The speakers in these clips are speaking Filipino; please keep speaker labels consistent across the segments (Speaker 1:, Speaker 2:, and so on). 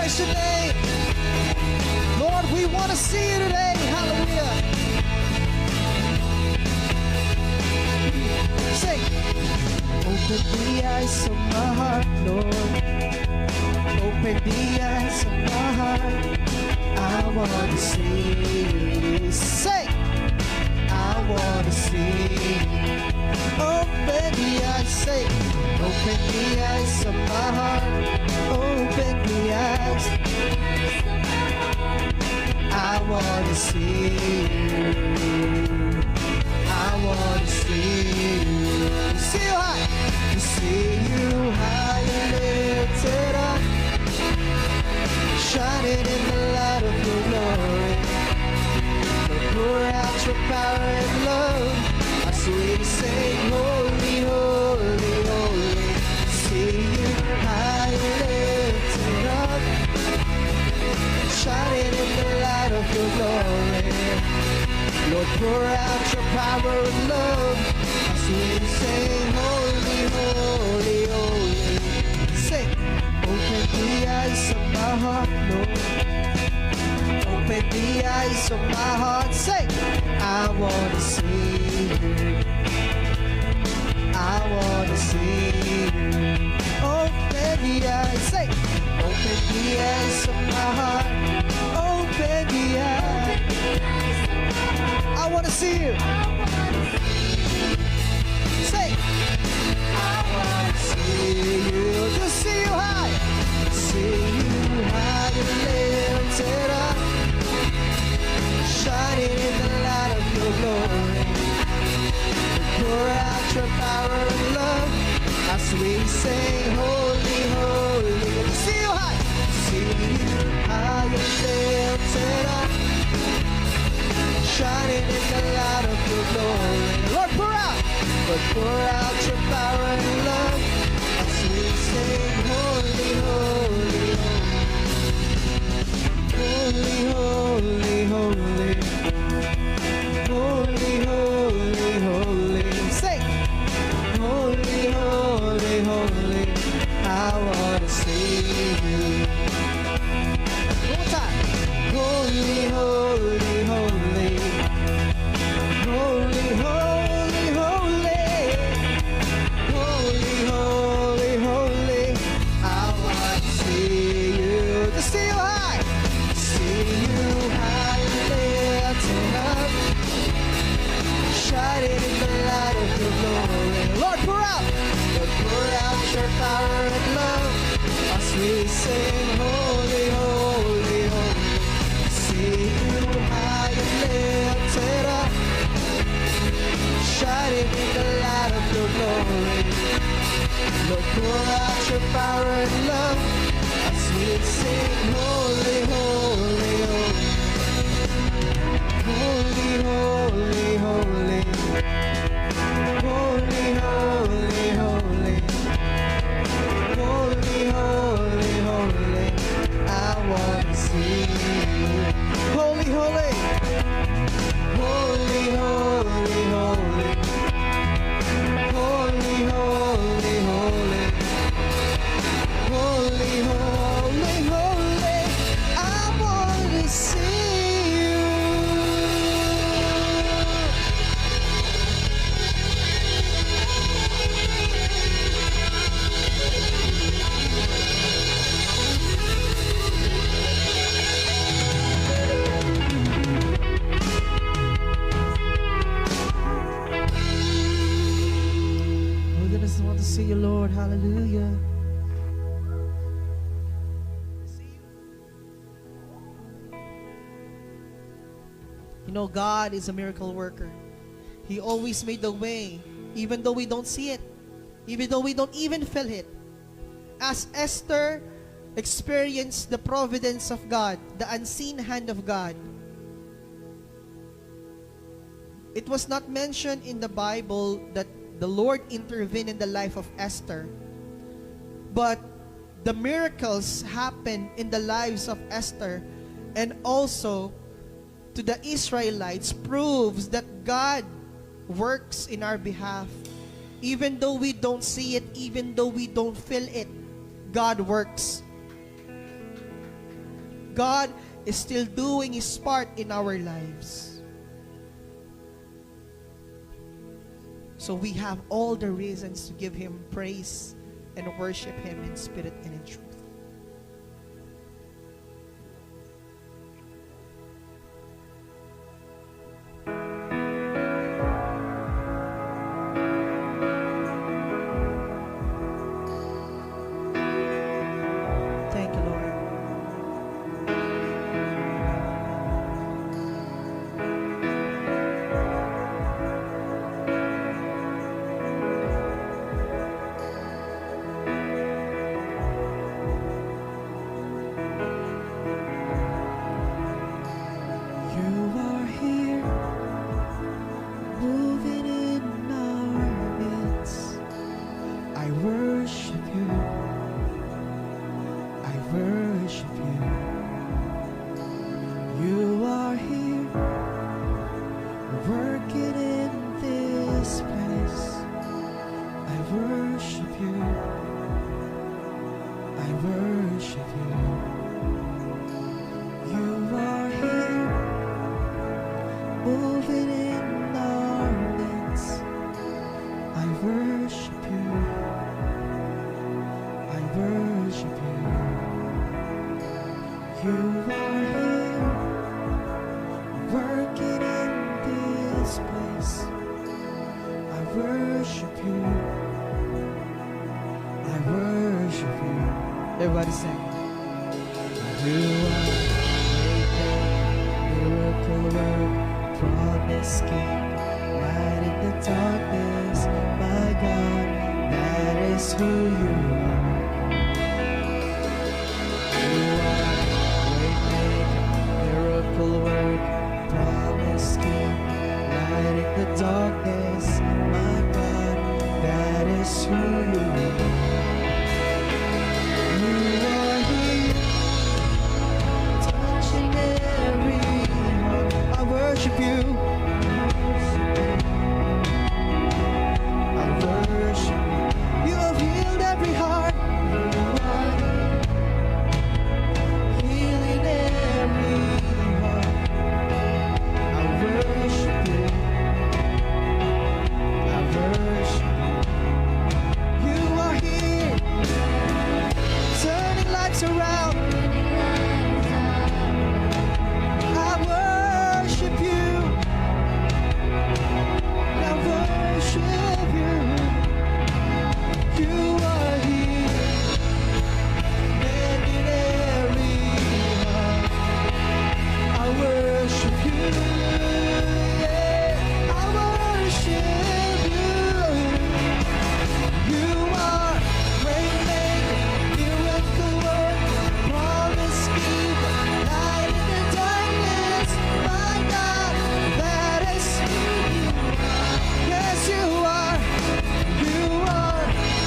Speaker 1: praise your name. Lord, we want to see you today. Hallelujah. Sing. Open the eyes of my heart, Lord. Open the eyes of my heart. I want to see. Sing. I want to see. Open the eyes, say. Open the eyes of my heart. Open the eyes. I want to see you. I want to see you. See you high. To see you high and lifted up, shining in the light of your glory. Pour out your power and love as we sing, holy, holy, holy. See you high and lifted up, shining in the light of your glory. Lord, pour out your power and love as we sing, holy, holy, holy. Sing, open the eyes of my heart, Lord. Open the eyes of my heart, say, I want to see you. I want to see you. Open the eyes, say, open the eyes of my heart. Open the eyes. I want to see you. Say, I want to see you. Just see you high. See you high and lifted up, shining in the light of your glory. Pour out your power and love as we sing, holy, holy. See you high. See you high and lifted up, shining in the light of your glory. Lord, pour out. Lord, pour out your power and love as we sing, holy, holy, holy, holy, holy, holy, holy, holy. Sing, holy, holy, holy. I want to see you. One more time. Holy, holy, holy, holy, holy, holy, holy, holy, holy. I want to see you. Just see you high. See you high and lifted up, shining in the light of your glory. Lord, pour out. Lord, pour out your power and love as we sing, holy, holy, holy. See you high and lifted up, shining in the light of your glory. Lord, pour out your power and love as we sing, holy, holy, holy, holy, holy, holy, holy, holy, holy, holy, holy, holy. I want to see you. Holy, holy, holy, holy, holy, holy, holy, holy, holy, holy, holy. I want to see you. We just want to see you, Lord. Hallelujah. You know, God is a miracle worker. He always made the way, even though we don't see it, even though we don't even feel it. As Esther experienced the providence of God, the unseen hand of God, it was not mentioned in the Bible that the Lord intervened in the life of Esther, but the miracles happened in the lives of Esther and also to the Israelites proves that God works in our behalf. Even though we don't see it, even though we don't feel it, God works. God is still doing His part in our lives. So we have all the reasons to give Him praise and worship Him in spirit and in truth. Thank you, Lord. You are here, moving in our midst. I worship you. I worship you. You are here, working in this place. I worship you. I worship you. You are here, moving in our midst. I worship you. I worship you. You are here, working in this place. I worship you. I worship you. Everybody sing. You are miracle work, promise king, light in the darkness. My God, that is who you are. You are waymaker, miracle work, promise king, light in the darkness. My God, that is who you are. You are here, touching every heart. I worship you. I worship you. You have healed every heart. You are healing every heart. I worship you. I worship you. You are here, turning lives around. I worship you. I worship you. You are here, mending every heart. I worship you. Yeah, I worship you. You are waymaker, miracle worker, promise keeper, light in the darkness. My God, that is who you are. Yes, you are. You are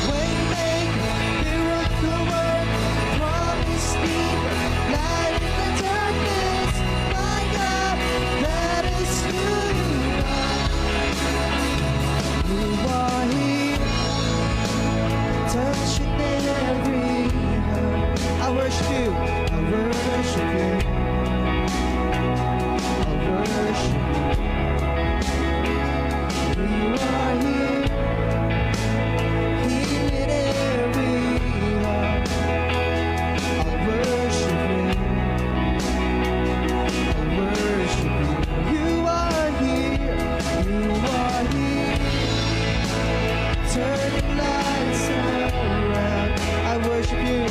Speaker 1: waymaker, miracle worker, promise keeper, light in the darkness. My God, that is who you are. You are here, touching every heart. I worship you. I worship you. I worship you. You are here, healing every heart. I worship you. I worship you. You are here. You are here, turning lights around. I worship you.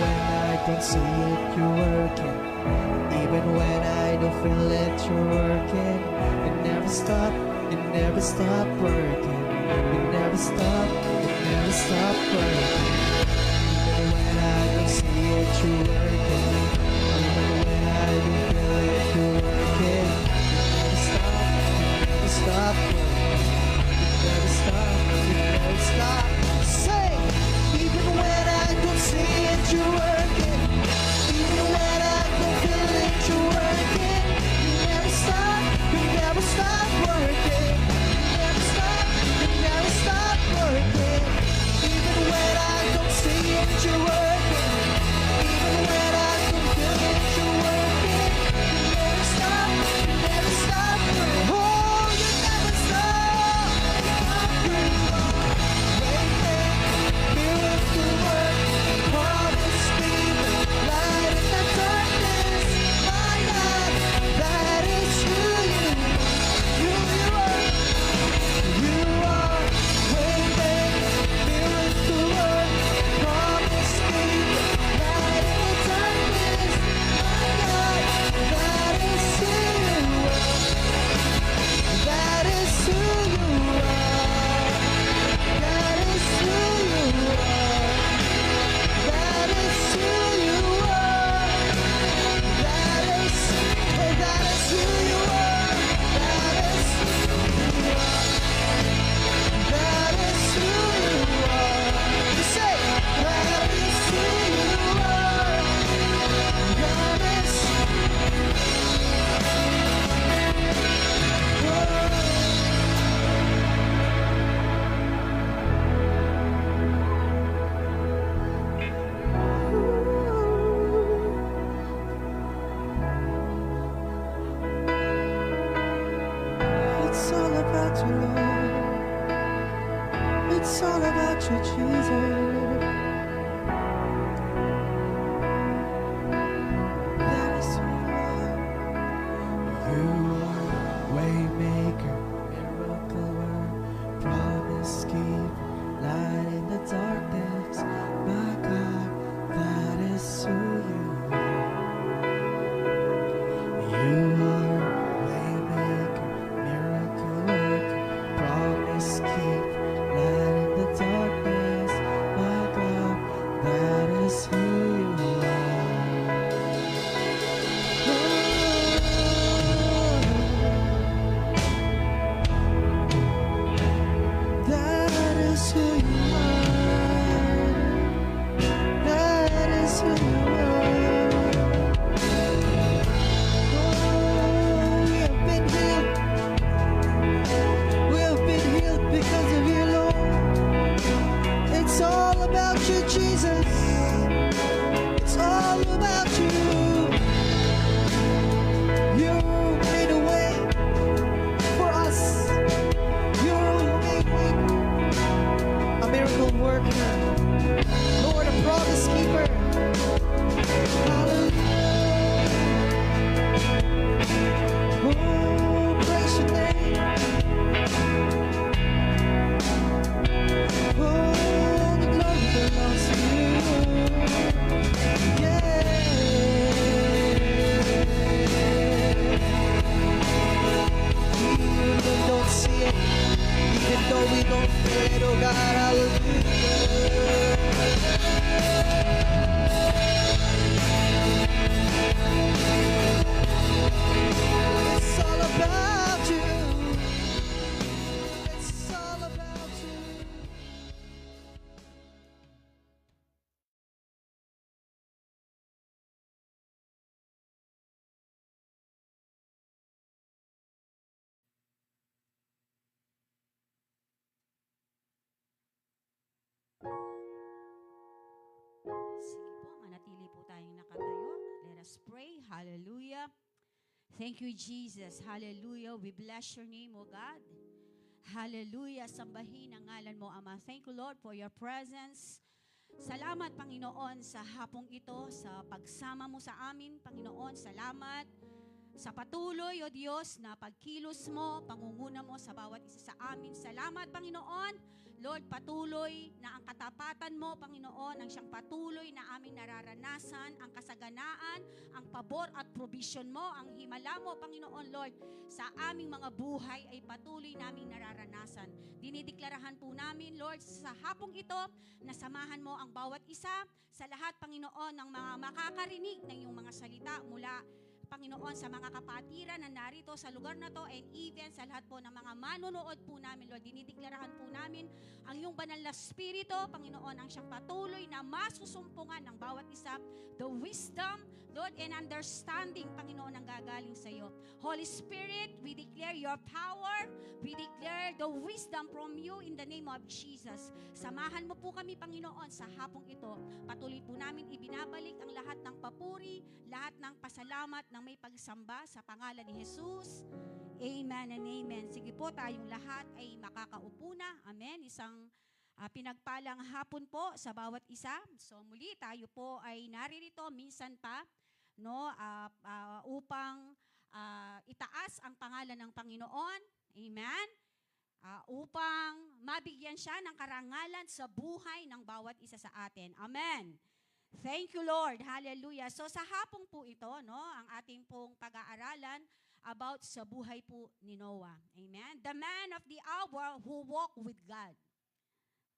Speaker 1: when I don't see it, you're working. Even when I don't feel it, you're working. You never stop, you never stop working. You never stop, you never stop working. Even when I don't see it, you're working. Even when I don't feel it, you're working. You never stop, you never stop working. You never stop, you never stop. Say, even when I don't see it, you're working. Even when I don't feel it, you're working. You never stop, you never stop working. You never stop, you never stop working. Even when I don't see it, you're working. Even when I don't feel it, you're working. You never stop, you never stop working. Oh, you never stop. Miracle work, promise keeper, light in the darkness. My God, that is who you are. You are waymaker, miracle work, promise keeper, light in the darkness. My God, that is who you are. That is who you are. That is who you are. That is who you are. That is who you are. That is who you are. That is who you are. You say, that is who you are. That is It's all about you, Lord. It's all about you, Jesus. That is who you are. You are waymaker, miracle work, promise keep, light in the darkness. My God, that is who you are. You are waymaker, miracle work, promise keep, light in the darkness. My God, that is who you are. That is who you are. That is who you are. Oh, we have been healed. We have been healed because of you, Lord. It's all about you, Jesus. It's all about you. You made a way for us. You made a miracle worker. Lord, a promise keeper. Hallelujah. Oh, praise your name. Oh, the glory belongs to you. Yeah. Even though we don't see it, even though we don't feel it, oh God, hallelujah. It's all about you. It's all about you.
Speaker 2: Sige po, manatili po tayong nakatayo. Let us pray. Hallelujah. Thank you, Jesus. Hallelujah. We bless your name, O God. Hallelujah. Sambahin ang ngalan mo, Ama. Thank you, Lord, for your presence. Salamat, Panginoon, sa hapong ito, sa pagsama mo sa amin, Panginoon. Salamat sa patuloy, O Diyos, na pagkilos mo, pangunguna mo sa bawat isa sa amin. Salamat, Panginoon, Lord, patuloy na ang katapatan mo, Panginoon, ang siyang patuloy na aming nararanasan, ang kasaganaan, ang pabor at provision mo, ang himala mo, Panginoon, Lord, sa aming mga buhay ay patuloy naming nararanasan. Dinideklarahan po namin, Lord, sa hapong ito, na samahan mo ang bawat isa sa lahat, Panginoon, ng mga makakarinig ng iyong mga salita mula, Panginoon, sa mga kapatiran na narito sa lugar na to and even sa lahat po ng mga manonood po namin, Lord. Dinideklarahan po namin ang iyong banal na spirito, Panginoon, ang siyang patuloy na masusumpungan ng bawat isa, the wisdom, Lord, and understanding, Panginoon, ang gagaling sa iyo. Holy Spirit, we declare your power, we declare the wisdom from you in the name of Jesus. Samahan mo po kami, Panginoon, sa hapong ito. Patuloy po namin ibinabalik ang lahat ng papuri, lahat ng pasalamat ng may pagsamba sa pangalan ni Jesus. Amen and amen. Sige po, tayong lahat ay makakaupo na. Amen. Isang pinagpalang hapon po sa bawat isa. So muli tayo po ay naririto minsan pa, no, upang itaas ang pangalan ng Panginoon. Amen. Upang mabigyan siya ng karangalan sa buhay ng bawat isa sa atin. Amen. Thank you, Lord. Hallelujah. So sa hapong po ito, no, ang ating pong pag-aaralan about sa buhay po ni Noah. Amen. The man of the hour who walked with God.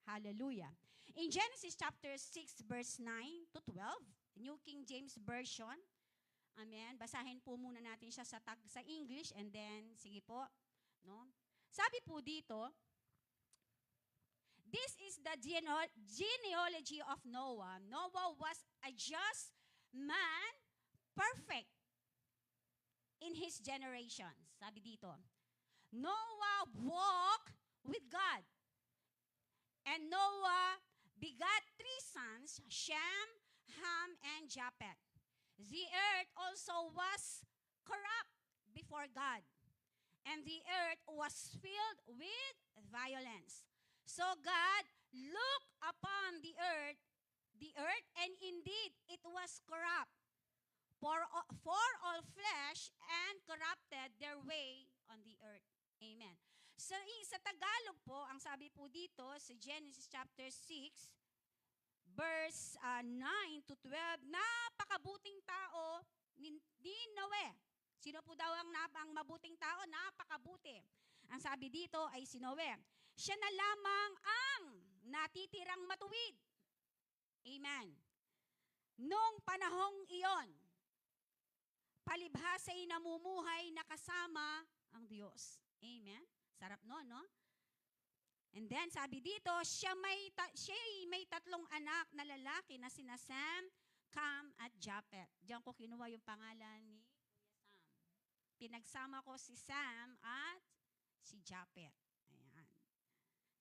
Speaker 2: Hallelujah. In Genesis chapter 6 verse 9 to 12, New King James Version. Amen. Basahin po muna natin siya sa English and then sige po, no. Sabi po dito, this is the genealogy of Noah. Noah was a just man, perfect in his generations. Sabi dito, Noah walked with God. And Noah begat 3 sons, Shem, Ham, and Japheth. The earth also was corrupt before God, and the earth was filled with violence. So God looked upon the earth, and indeed it was corrupt. For all flesh and corrupted their way on the earth. Amen. So sa Tagalog po, ang sabi po dito sa Genesis chapter 6, verse 9 to 12, napakabuting tao ni Noe. Sino po daw ang mabuting tao? Napakabuti. Ang sabi dito ay si Noe. Siya na lamang ang natitirang matuwid. Amen. Noong panahong iyon, palibhasa'y namumuhay na kasama ang Diyos. Amen. Sarap no? And then sabi dito, siya may 3 anak na lalaki na sina Sam, Cam, at Japheth. Diyan ko kinuha yung pangalan ni Kuya Sam. Pinagsama ko si Sam at si Japheth. Ayan.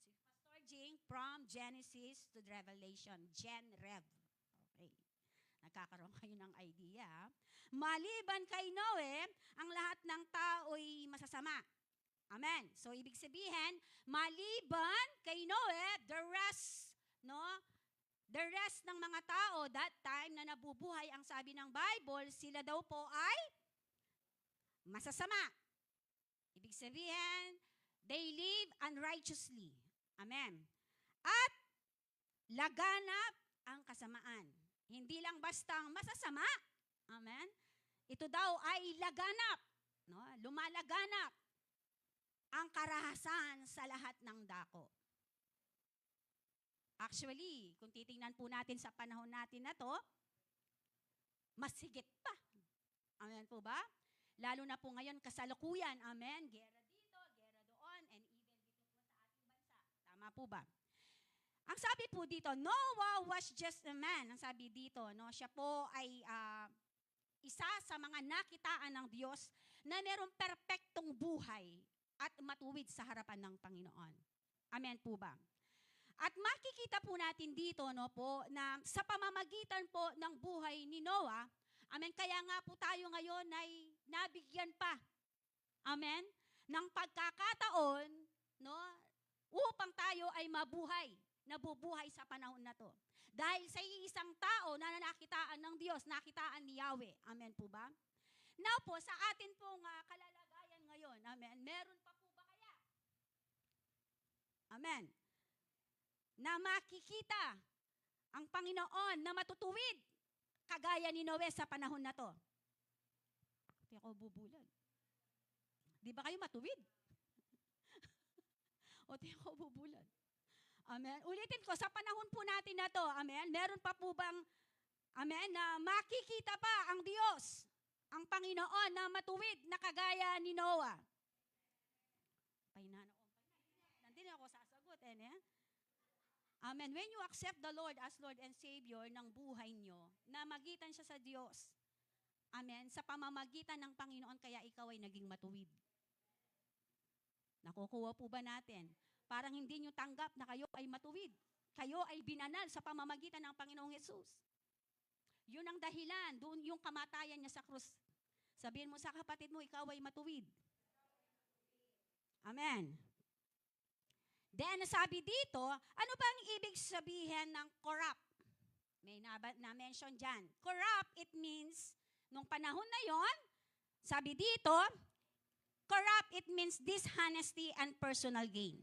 Speaker 2: Si Pastor Jing from Genesis to Revelation. Gen-Rev. Okay. Nagkakaroon kayo ng idea. Maliban kay Noe, ang lahat ng tao'y masasama. Amen. So, ibig sabihin, maliban kay Noe, the rest ng mga tao, that time na nabubuhay, ang sabi ng Bible, sila daw po ay masasama. Ibig sabihin, they live unrighteously. Amen. At laganap ang kasamaan. Hindi lang bastang masasama. Amen. Ito daw ay laganap. No? Lumalaganap ang karahasan sa lahat ng dako. Actually, kung titingnan po natin sa panahon natin na to, mas higit pa. Amen po ba? Lalo na po ngayon kasalukuyan. Amen. Gera dito, gera doon, and even dito po sa ating bansa. Tama po ba? Ang sabi po dito, Noah was just a man. Ang sabi dito, no, siya po ay isa sa mga nakitaan ng Diyos na mayroong perpektong buhay at matuwid sa harapan ng Panginoon. Amen po ba? At makikita po natin dito, no, po, na sa pamamagitan po ng buhay ni Noah, amen, kaya nga po tayo ngayon ay nabigyan pa, amen, ng pagkakataon, no, upang tayo ay nabubuhay sa panahon na to. Dahil sa isang tao na nakitaan ng Diyos, nakitaan ni Yahweh. Amen po ba? Now po, sa atin pong kalalagayan ngayon, amen, meron pa po ba kaya? Amen. na makikita ang Panginoon na matutuwid kagaya ni Noe sa panahon na to? Di ako bubulan. Di ba kayo matuwid? O di ako bubulan. Amen. Ulitin ko, sa panahon po natin na to, amen, meron pa po bang, amen, na makikita pa ang Diyos, ang Panginoon na matuwid na kagaya ni Noah? Nandito ako sasagot, Amen. When you accept the Lord as Lord and Savior ng buhay nyo, na magitan siya sa Diyos, amen, sa pamamagitan ng Panginoon, kaya ikaw ay naging matuwid. Nakukuha po ba natin? Parang hindi nyo tanggap na kayo ay matuwid. Kayo ay binanal sa pamamagitan ng Panginoong Yesus. Yun ang dahilan, doon yung kamatayan niya sa krus. Sabihin mo sa kapatid mo, ikaw ay matuwid. Amen. Then, sabi dito, ano ba ang ibig sabihin ng corrupt? May na-mention dyan. Corrupt, it means, nung panahon na yon, sabi dito, corrupt, it means dishonesty and personal gain.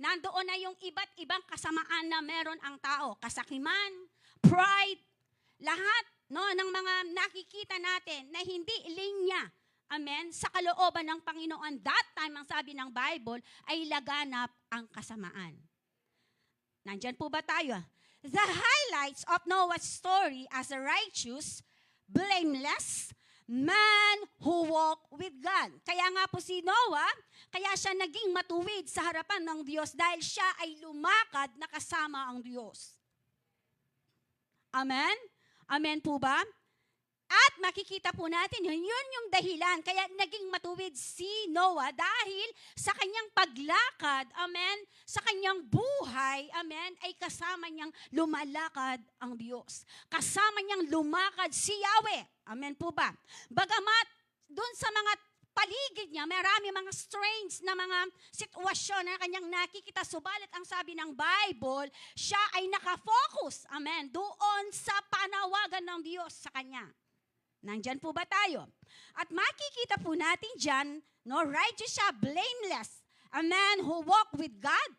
Speaker 2: Nandoon na yung iba't ibang kasamaan na meron ang tao. Kasakiman, pride, lahat ng mga nakikita natin na hindi linya, amen, sa kalooban ng Panginoon. That time, ang sabi ng Bible, ay laganap ang kasamaan. Nandyan po ba tayo? The highlights of Noah's story as a righteous, blameless man who walked with God. Kaya nga po si Noah, kaya siya naging matuwid sa harapan ng Diyos dahil siya ay lumakad na kasama ang Diyos. Amen? Amen po ba? At makikita po natin, yun yung dahilan. Kaya naging matuwid si Noah dahil sa kanyang paglakad, amen, sa kanyang buhay, amen, ay kasama niyang lumalakad ang Diyos. Kasama niyang lumakad si Yahweh. Amen po ba? Bagamat dun sa mga paligid niya, marami mga strange na mga sitwasyon na kanyang nakikita. Subalit ang sabi ng Bible, siya ay nakafocus, amen, doon sa panawagan ng Diyos sa kanya. Nandyan po ba tayo? At makikita po natin dyan, righteous siya, blameless, a man who walked with God.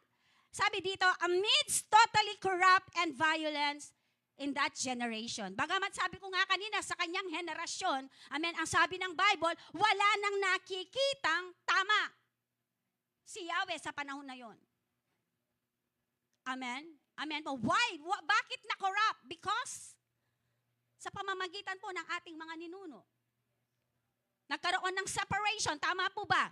Speaker 2: Sabi dito, amidst totally corrupt and violence in that generation. Bagamat sabi ko nga kanina, sa kanyang henerasyon, amen, ang sabi ng Bible, wala nang nakikitang tama si Yahweh sa panahon na yon. Amen? Amen po. Why? Bakit na-corrupt? Because sa pamamagitan po ng ating mga ninuno. Nagkaroon ng separation, tama po ba?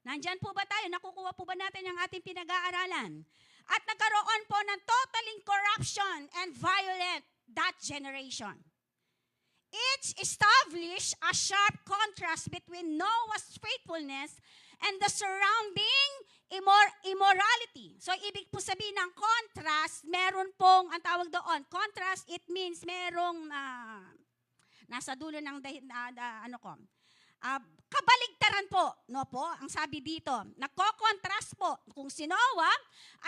Speaker 2: Nandyan po ba tayo? Nakukuha po ba natin ang ating pinag-aaralan? At nagkaroon po ng totaling corruption and violent that generation. Each established a sharp contrast between Noah's faithfulness and the surrounding immorality. So, ibig po sabihin ng contrast, meron pong, ang tawag doon, contrast, it means merong, nasa dulo ng, kabaligtaran po, no po, ang sabi dito, nagko-contrast po, kung si Noah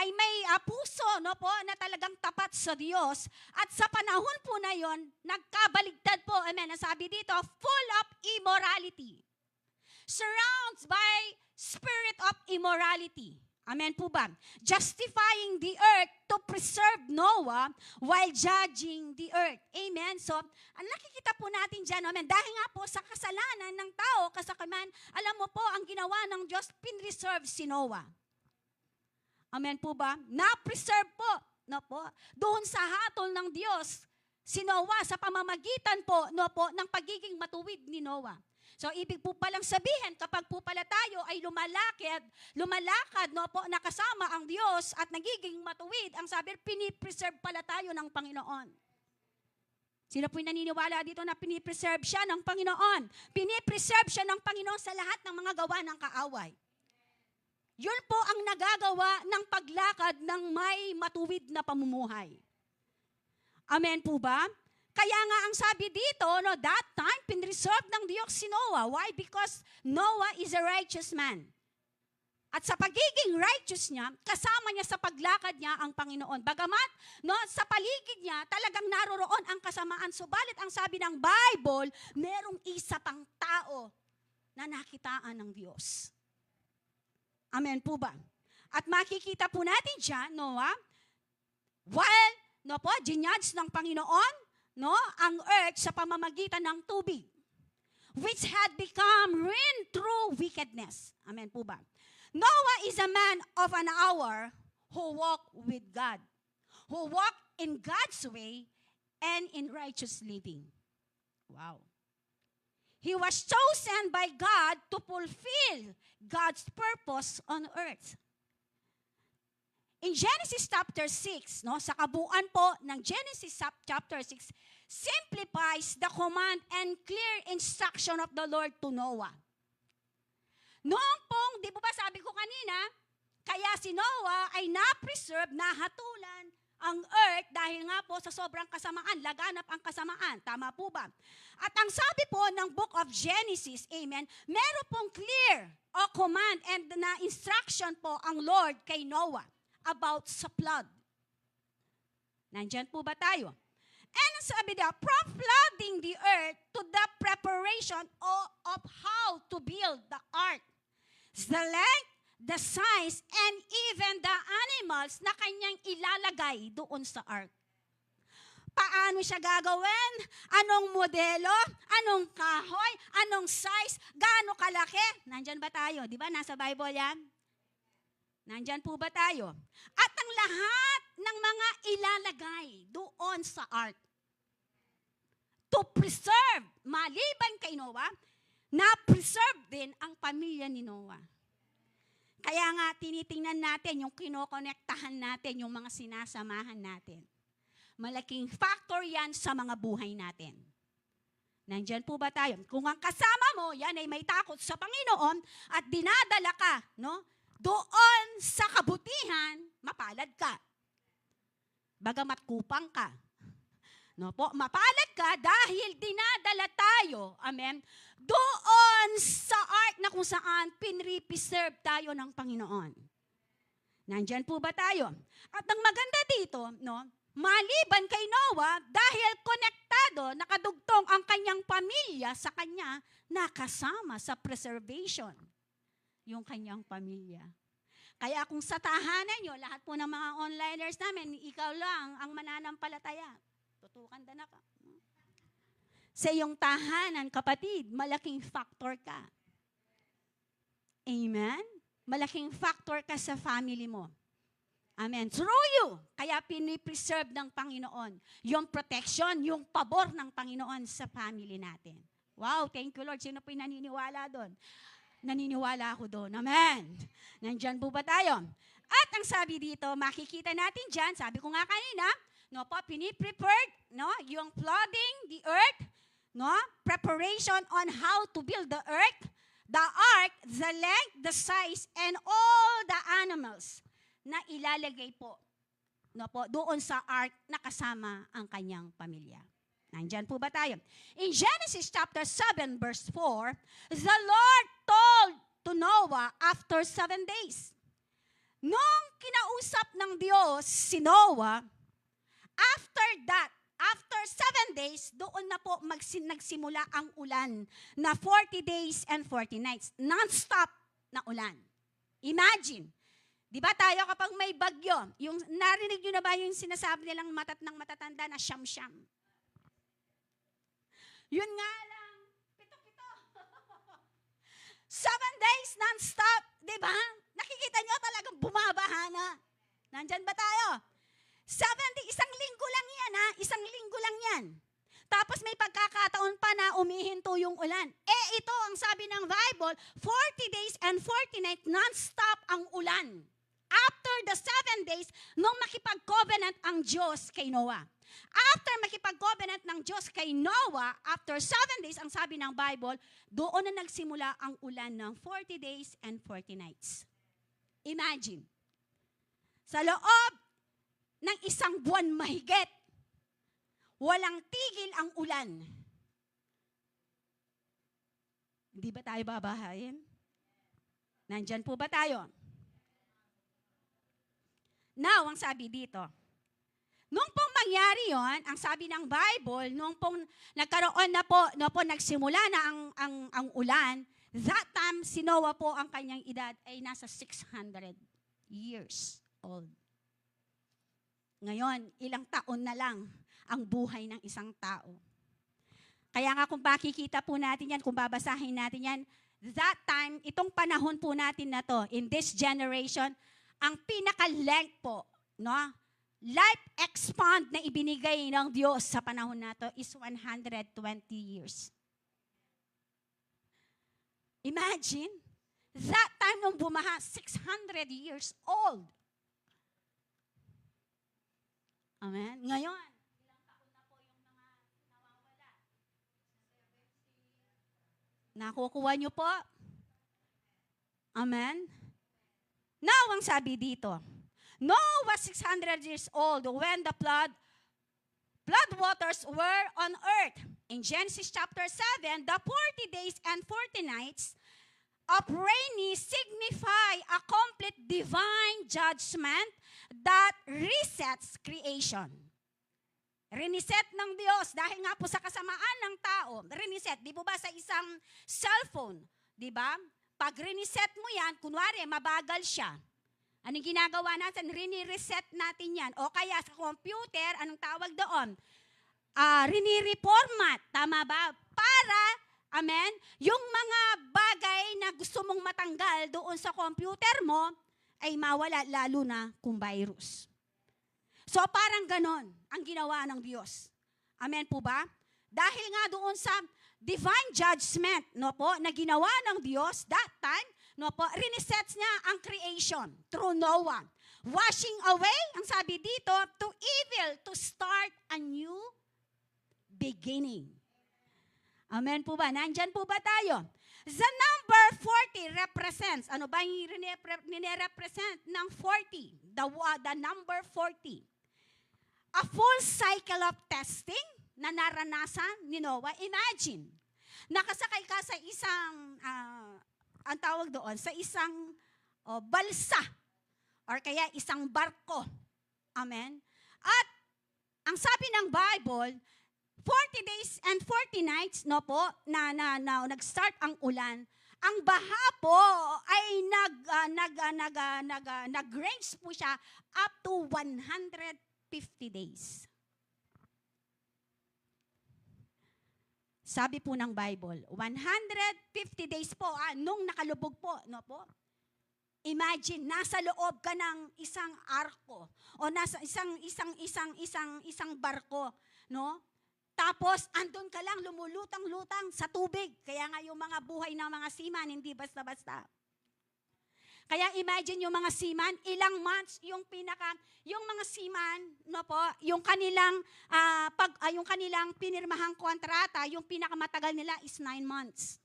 Speaker 2: ay may puso, no po, na talagang tapat sa Diyos, at sa panahon po na yon, nagkabaligtad po, amen, ang sabi dito, full of immorality. Surrounds by spirit of immorality. Amen po ba? Justifying the earth to preserve Noah while judging the earth. Amen? So, ang nakikita po natin dyan, amen, dahil nga po sa kasalanan ng tao, kasakiman, alam mo po, ang ginawa ng Diyos, pinreserve si Noah. Amen po ba? Na-preserve po, no po, doon sa hatol ng Diyos, si Noah sa pamamagitan po, no po, ng pagiging matuwid ni Noah. So, ibig po palang sabihin, kapag po pala tayo ay lumalakad, no po, nakasama ang Diyos at nagiging matuwid, ang sabi, pinipreserve pala tayo ng Panginoon. Sino po'y naniniwala dito na pinipreserve siya ng Panginoon? Pinipreserve siya ng Panginoon sa lahat ng mga gawa ng kaaway. Yun po ang nagagawa ng paglakad ng may matuwid na pamumuhay. Amen po ba? Kaya nga ang sabi dito, no, that time, pinreserve ng Diyos si Noah. Why? Because Noah is a righteous man. At sa pagiging righteous niya, kasama niya sa paglakad niya ang Panginoon. Bagamat, no, sa paligid niya, talagang naroroon ang kasamaan. Subalit ang sabi ng Bible, merong isa pang tao na nakitaan ng Diyos. Amen po ba? At makikita po natin dyan, Noah, While, no po, ginyadge ng Panginoon, no, ang earth sa pamamagitan ng tubig, which had become ruin through wickedness. Amen po ba? Noah is a man of an hour who walked with God, who walked in God's way and in righteous living. Wow. He was chosen by God to fulfill God's purpose on earth. In Genesis chapter 6, no, sa kabuuan po ng Genesis chapter 6, simplifies the command and clear instruction of the Lord to Noah. Noong pong, di po ba sabi ko kanina, kaya si Noah ay na-preserve, nahatulan ang earth dahil nga po sa sobrang kasamaan, laganap ang kasamaan. Tama po ba? At ang sabi po ng book of Genesis, amen, meron pong clear o command and na instruction po ang Lord kay Noah about sa flood. Nandyan po ba tayo? And sabi niya, from flooding the earth to the preparation of how to build the ark, the length, the size, and even the animals na kanyang ilalagay doon sa ark. Paano siya gagawin? Anong modelo? Anong kahoy? Anong size? Gaano kalaki? Nandyan ba tayo? Di ba? Nasa Bible yan? Nandyan po ba tayo? At ang lahat ng mga ilalagay doon sa ark to preserve, maliban kay Noah, na-preserve din ang pamilya ni Noah. Kaya nga, tinitingnan natin yung kinokonektahan natin, yung mga sinasamahan natin. Malaking factor yan sa mga buhay natin. Nandyan po ba tayo? Kung ang kasama mo, yan ay may takot sa Panginoon at dinadala ka, no? Doon sa kabutihan, mapalad ka. Bagamat kupang ka. No po, mapalad ka dahil dinadala tayo, amen, doon sa ark na kung saan pinre-preserve tayo ng Panginoon. Nandyan po ba tayo? At ang maganda dito, no, maliban kay Noah, dahil konektado, nakadugtong ang kanyang pamilya sa kanya, nakasama sa preservation yung kanyang pamilya. Kaya kung sa tahanan nyo, lahat po ng mga onliners namin, ikaw lang ang mananampalataya. Tutukan na ka. Sa iyong tahanan, kapatid, malaking factor ka. Amen? Malaking factor ka sa family mo. Amen. Through you, kaya pinipreserve ng Panginoon yung protection, yung pabor ng Panginoon sa family natin. Wow, thank you Lord. Sino po'y naniniwala doon? Naniniwala ako doon. Amen. Nandyan po ba tayo? At ang sabi dito, makikita natin dyan, sabi ko nga kanina, no po, piniprepared, no, yung flooding the earth, no, preparation on how to build the earth, the ark, the length, the size, and all the animals na ilalagay po, no po, doon sa ark na kasama ang kanyang pamilya. Nandyan po ba tayo? In Genesis chapter 7 verse 4, the Lord told to Noah after 7 days. Nung kinausap ng Diyos si Noah, after that, after 7 days, doon na po nagsimula ang ulan na 40 days and 40 nights. Non-stop na ulan. Imagine, di ba tayo kapag may bagyo, yung narinig nyo na ba yung sinasabi nilang matatanda na siyam-siyam? Yun nga lang, pito-pito. 7 days non-stop, di ba? Nakikita nyo talagang bumabaha na. Nandyan ba tayo? 7 days, isang linggo lang yan ha, isang linggo lang yan. Tapos may pagkakataon pa na umihinto yung ulan. Eh ito ang sabi ng Bible, 40 days and 40 nights non-stop ang ulan. After the 7 days, nung makipag-covenant ang Diyos kay Noah. After makipag-covenant ng Diyos kay Noah, after 7 days, ang sabi ng Bible, doon na nagsimula ang ulan ng 40 days and 40 nights. Imagine, sa loob ng isang buwan mahigit, walang tigil ang ulan. Hindi ba tayo babahayin? Nandyan po ba tayo? Now, ang sabi dito, nung pong mangyari yon, ang sabi ng Bible, nung pong nagkaroon na po, nagsimula na ang ulan, that time, si Noah po, ang kanyang edad ay nasa 600 years old. Ngayon, ilang taon na lang ang buhay ng isang tao. Kaya nga kung makikita po natin yan, kung babasahin natin yan, that time, itong panahon po natin na to, in this generation, ang pinaka-length po, no? Life expand na ibinigay ng Diyos sa panahon na to is 120 years. Imagine, that time nung bumaha, 600 years old. Amen? Ngayon, ilang taon na po yung mga nawawala? Nakukuha niyo po? Amen? Now, ang sabi dito, Noah was 600 years old when the flood waters were on earth. In Genesis chapter 7, the 40 days and 40 nights of rainy signify a complete divine judgment that resets creation. Reset ng Diyos dahil nga po sa kasamaan ng tao. Reset, di po ba sa isang cellphone, di ba? Pag reset mo yan, kunwari mabagal siya. Anong ginagawa natin? Rini-reset natin yan. O kaya sa computer, anong tawag doon? Rini-reformat. Tama ba? Para, amen, yung mga bagay na gusto mong matanggal doon sa computer mo, ay mawala lalo na kung virus. So parang ganon ang ginawa ng Diyos. Amen po ba? Dahil nga doon sa divine judgment, no po, na ginawa ng Diyos that time, no po, reset niya ang creation through Noah. Washing away, ang sabi dito, to evil, to start a new beginning. Amen po ba? Nandyan po ba tayo? The number 40 represents, ano ba yung nire-represent ng 40? The number 40. A full cycle of testing na naranasan ni Noah. Imagine, nakasakay ka sa isang ang tawag doon, sa isang balsa or kaya isang barko. Amen? At ang sabi ng Bible, 40 days and 40 nights, no po, na nag-start ang ulan, ang baha po ay nag-range po siya up to 150 days. Sabi po ng Bible, 150 days po, nung nakalubog po, no po? Imagine, nasa loob ka ng isang arko o nasa isang barko, no? Tapos, andun ka lang, lumulutang-lutang sa tubig. Kaya nga yung mga buhay ng mga seaman, hindi basta-basta. Kaya imagine yung mga seaman, ilang months yung mga seaman, no po, yung kanilang pinirmahang kontrata, yung pinakamatagal nila is 9 months.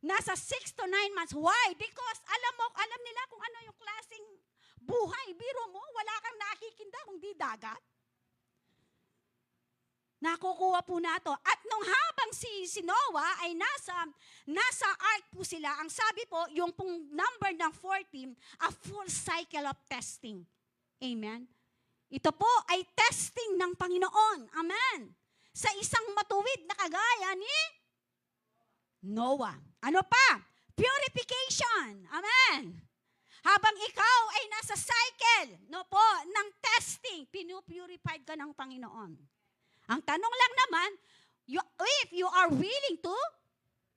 Speaker 2: Nasa 6 to 9 months. Why? Because alam nila kung ano yung klaseng buhay. Biro mo, wala kang nakikinda kung di dagat. Nakukuha po nato. At nung habang si Noah ay nasa ark po sila, ang sabi po, yung pong number ng 14, a full cycle of testing. Amen? Ito po ay testing ng Panginoon. Amen? Sa isang matuwid na kagaya ni Noah. Ano pa? Purification. Amen? Habang ikaw ay nasa cycle, no po, ng testing, pinupurified ka ng Panginoon. Ang tanong lang naman, if you are willing to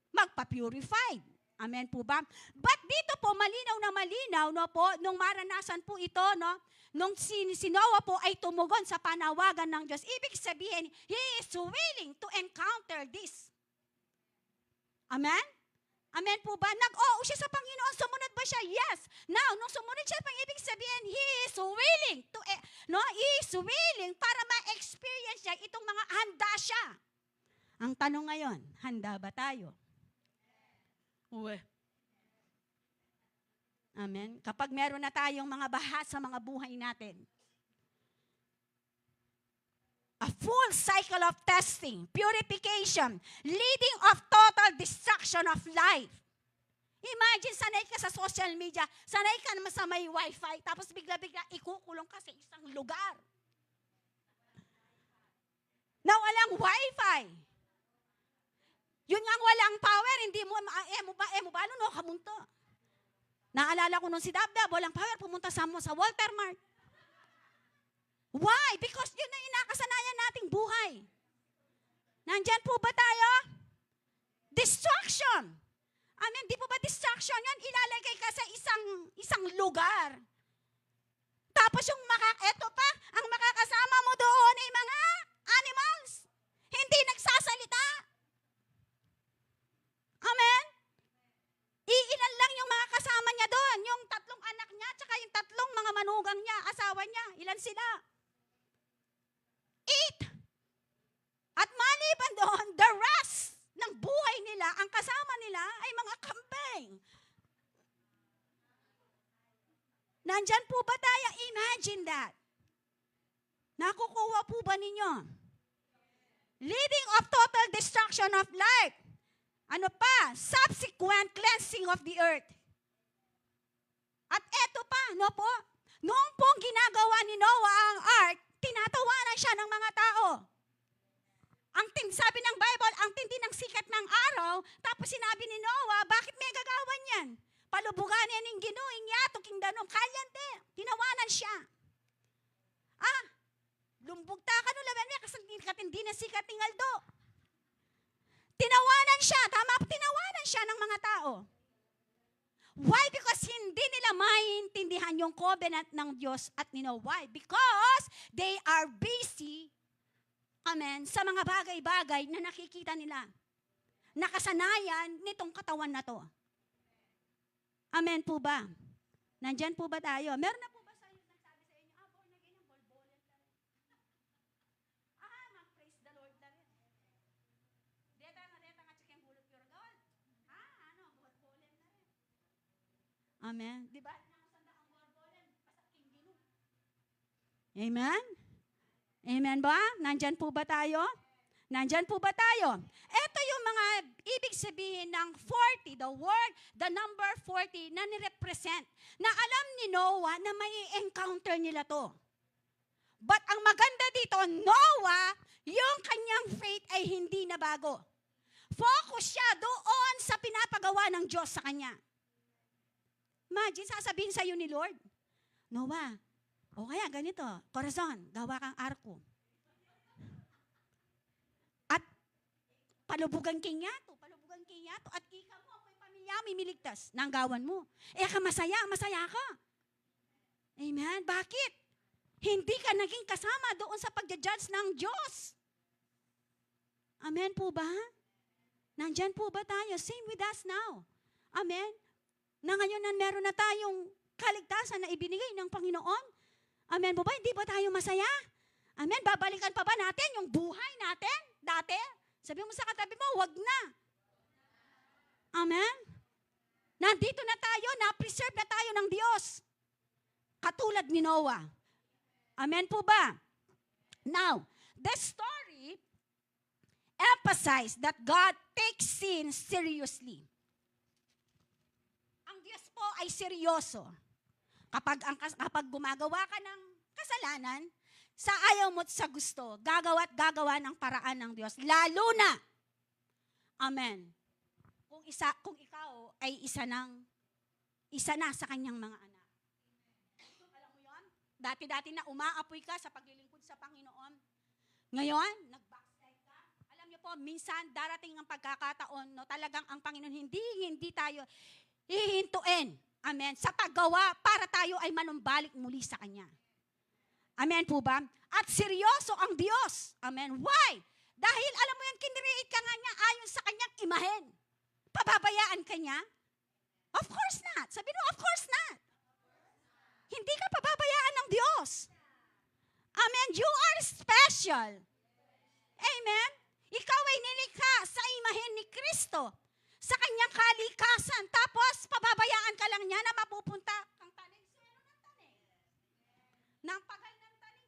Speaker 2: magpa-purified. Amen po ba? But dito po, malinaw na malinaw, no po, nung maranasan po ito, no, nung si Noah po ay tumugon sa panawagan ng Diyos, ibig sabihin, he is willing to encounter this. Amen? Amen po ba? Nag-oo siya sa Panginoon, sumunod ba siya? Yes. Now, nung sumunod siya, ibig sabihin, he is willing to, he is willing para ma-experience niya itong mga handa siya. Ang tanong ngayon, handa ba tayo? Uwe. Amen? Kapag meron na tayong mga baha sa mga buhay natin, a full cycle of testing, purification, leading of total destruction of life. Imagine, sanay ka sa social media, sanay ka naman sa may wifi, tapos bigla-bigla ikukulong ka sa isang lugar na walang wifi. Yun nga walang power, hindi mo, no, kamunto. Naalala ko nung si Dabdab, walang power, pumunta sa Walter Mart. Why? Because yun na inakasanayan nating buhay. Nandyan po ba tayo? Distraction. Amen. Di po ba distraction yan? Ilalagay ka sa isang lugar. Tapos eto pa, ang makakasama mo doon ay mga animals. Hindi nagsasalita. Amen. Iilan lang yung mga kasama niya doon. Yung 3 anak niya, tsaka yung 3 mga manugang niya, asawa niya. Ilan sila? 8. At maliban doon, the rest ng buhay nila, ang kasama nila ay mga kambing. Nandyan po ba tayo? Imagine that. Nakukuha po ba ninyo? Leading of total destruction of life. Ano pa? Subsequent cleansing of the earth. At eto pa, no po? Noong pong ginagawa ni Noah ang ark, tinatawanan siya ng mga tao. Sabi ng Bible, ang tindi ng sikat ng araw, tapos sinabi ni Noah, bakit may gagawan yan? Palubugan yan ng ginuing yato, king danom, kalyante. Tinawanan siya. Lumbugta ka no laban niya, kasi katindi ng sikat ng aldo. Tinawanan siya, tama, tinawanan siya ng mga tao. Why? Because hindi nila maintindihan yung covenant ng Diyos at ni Noah. Why? Because they are busy, amen, sa mga bagay-bagay na nakikita nila. Nakasanayan nitong katawan na to. Amen po ba? Nandyan po ba tayo? Meron na po ba sa inyo nagsabi sa inyo, born again yung bolbolen na rin. Mag-praise the Lord na rin. Deta nga chicken bulot pure gold. Bolbolen na rin. Amen. Di ba? Nakasanda ang bolbolen, pasaking gino. Amen? Amen ba? Nandyan po ba tayo? Nandyan po ba tayo? Ito yung mga ibig sabihin ng 40, the word, the number 40 na nirepresent. Na alam ni Noah na may encounter nila to. But ang maganda dito, Noah, yung kanyang faith ay hindi na bago. Focus siya doon sa pinapagawa ng Diyos sa kanya. Imagine, sasabihin sa'yo ni Lord, Noah, o kaya ganito, Corazon, gawa kang arko. At palubugan kinyato, at ikaw mo, ako'y pamilya, may miligtas, nang gawan mo. Ka masaya ka. Amen? Bakit? Hindi ka naging kasama doon sa pagja-judge ng Diyos. Amen po ba? Nandyan po ba tayo? Same with us now. Amen? Na ngayon na meron na tayong kaligtasan na ibinigay ng Panginoon. Amen po ba? Hindi ba tayo masaya? Amen? Babalikan pa ba natin yung buhay natin dati? Sabi mo sa katabi mo, wag na. Amen? Nandito na tayo, na-preserve na tayo ng Diyos. Katulad ni Noah. Amen po ba? Now, the story emphasized that God takes sin seriously. Ang Diyos po ay seryoso. Kapag gumagawa ka ng kasalanan, sa ayaw mo at sa gusto, gagawa ng paraan ng Diyos. Lalo na, amen, kung ikaw ay isa na sa kanyang mga anak. Alam mo yun? Dati-dati na umaapoy ka sa paglilingkod sa Panginoon. Ngayon, nag-backslide ka. Alam niyo po, minsan darating ang pagkakataon, no, talagang ang Panginoon hindi tayo hihintuin. Amen. Sa paggawa para tayo ay manumbalik muli sa Kanya. Amen po ba? At seryoso ang Diyos. Amen. Why? Dahil alam mo yan, kinreate ka nga niya ayon sa Kanyang imahen. Pababayaan ka niya? Of course not. Sabi mo, of course not. Hindi ka pababayaan ng Diyos. Amen. You are special. Amen. Ikaw ay nilikha sa imahen ni Kristo. Sa kanyang kalikasan. Tapos, pababayaan ka lang niya na mapupunta kang tanim. Sino ng tanim? Nang pagal ng tanim.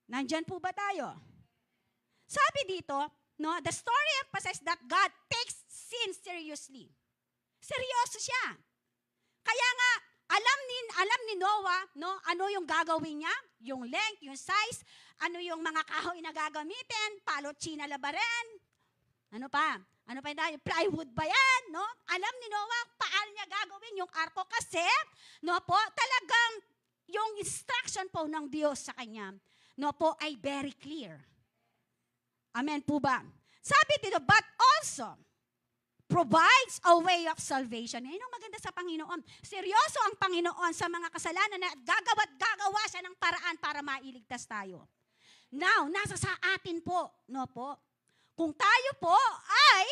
Speaker 2: Nandyan po ba tayo? Sabi dito, no, the story emphasizes that God takes sin seriously. Seryoso siya. Kaya nga, alam ni Noah, no, ano yung gagawin niya? Yung length, yung size, ano yung mga kahoy na gagamitin, palot, china, labaran. Ano pa? Ano pa yun? Plywood ba yan? No? Alam ni Noah, paano niya gagawin yung arko kasi, no po, talagang yung instruction po ng Diyos sa kanya, no po, ay very clear. Amen po ba? Sabi dito, but also provides a way of salvation. Yan ang maganda sa Panginoon. Seryoso ang Panginoon sa mga kasalanan na gagawa siya ng paraan para mailigtas tayo. Now, nasa sa atin po, no po, kung tayo po ay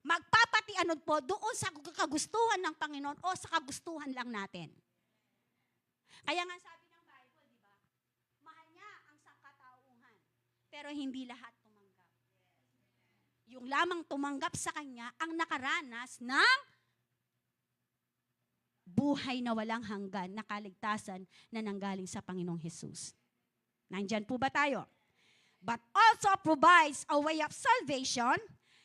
Speaker 2: magpapatianod po doon sa kagustuhan ng Panginoon o sa kagustuhan lang natin. Kaya nga sabi ng Bible, di ba? Mahal niya ang sangkatauhan, pero hindi lahat tumanggap. Yung lamang tumanggap sa Kanya ang nakaranas ng buhay na walang hanggan, na kaligtasan na nanggaling sa Panginoong Jesus. Nandyan po ba tayo? But also provides a way of salvation,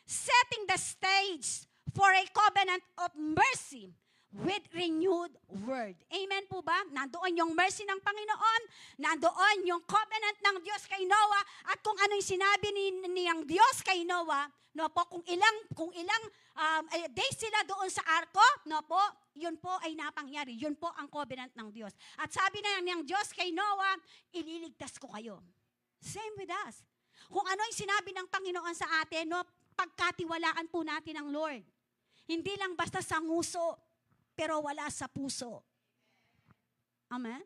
Speaker 2: setting the stage for a covenant of mercy with renewed word. Amen po ba? Nandoon yung mercy ng Panginoon, nandoon yung covenant ng Diyos kay Noah, at kung ano yung sinabi niyang Diyos kay Noah, no po, kung ilang days sila doon sa arko, no po, yun po ay napangyari. Yun po ang covenant ng Diyos. At sabi na niyang Diyos kay Noah, ililigtas ko kayo. Same with us. Kung ano yung sinabi ng Panginoon sa atin, no, pagkatiwalaan po natin ang Lord. Hindi lang basta sa nguso, pero wala sa puso. Amen?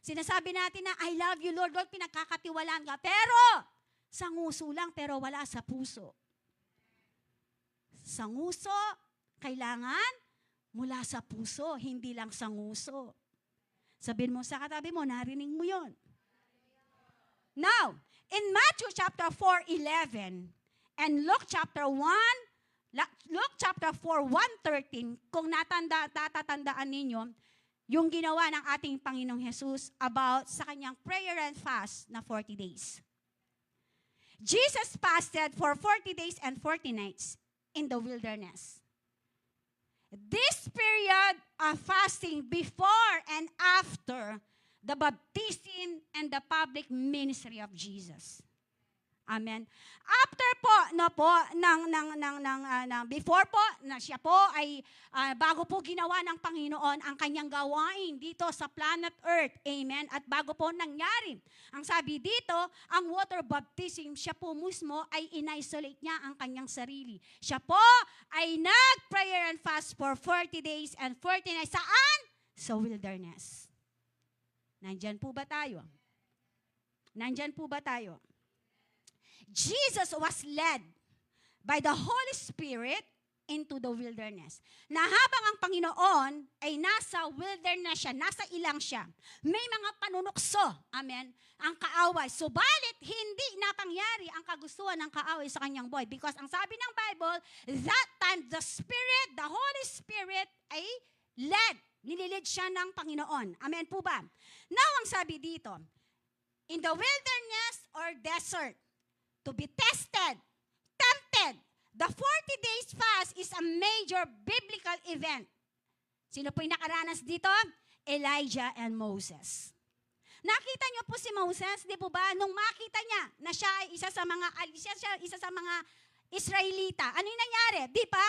Speaker 2: Sinasabi natin na, I love you, Lord, Lord, pinagkakatiwalaan ka. Pero, sa nguso lang, pero wala sa puso. Sa nguso, kailangan mula sa puso, hindi lang sa nguso. Sabihin mo sa katabi mo, narinig mo yon. Now, in Matthew chapter 4:11 and Luke chapter 4:1-13, kung tatatandaan ninyo, yung ginawa ng ating Panginoong Jesus about sa kanyang prayer and fast na 40 days. Jesus fasted for 40 days and 40 nights in the wilderness. This period of fasting before and after the baptism and the public ministry of Jesus. Amen. After po, no po, before po, na siya po ay, bago po ginawa ng Panginoon ang kanyang gawain dito sa planet Earth. Amen. At bago po nangyari, ang sabi dito, ang water baptism, siya po mismo ay in-isolate niya ang kanyang sarili. Siya po ay nag-prayer and fast for 40 days and 40 nights. Saan? Sa wilderness. Nandyan po ba tayo? Nandyan po ba tayo? Jesus was led by the Holy Spirit into the wilderness. Na habang ang Panginoon ay nasa wilderness siya, nasa ilang siya, may mga panunukso, amen, ang kaaway. Subalit, hindi napangyari ang kagustuhan ng kaaway sa kanyang buhay. Because ang sabi ng Bible, that time the Spirit, the Holy Spirit ay led. Nililid siya ng Panginoon. Amen po ba? Now, ang sabi dito, in the wilderness or desert, to be tested, tempted, the 40 days fast is a major biblical event. Sino po yung nakaranas dito? Elijah and Moses. Nakita niyo po si Moses, di po ba? Nung makita niya na siya ay isa sa mga Israelita, ano yung nangyari? Di ba?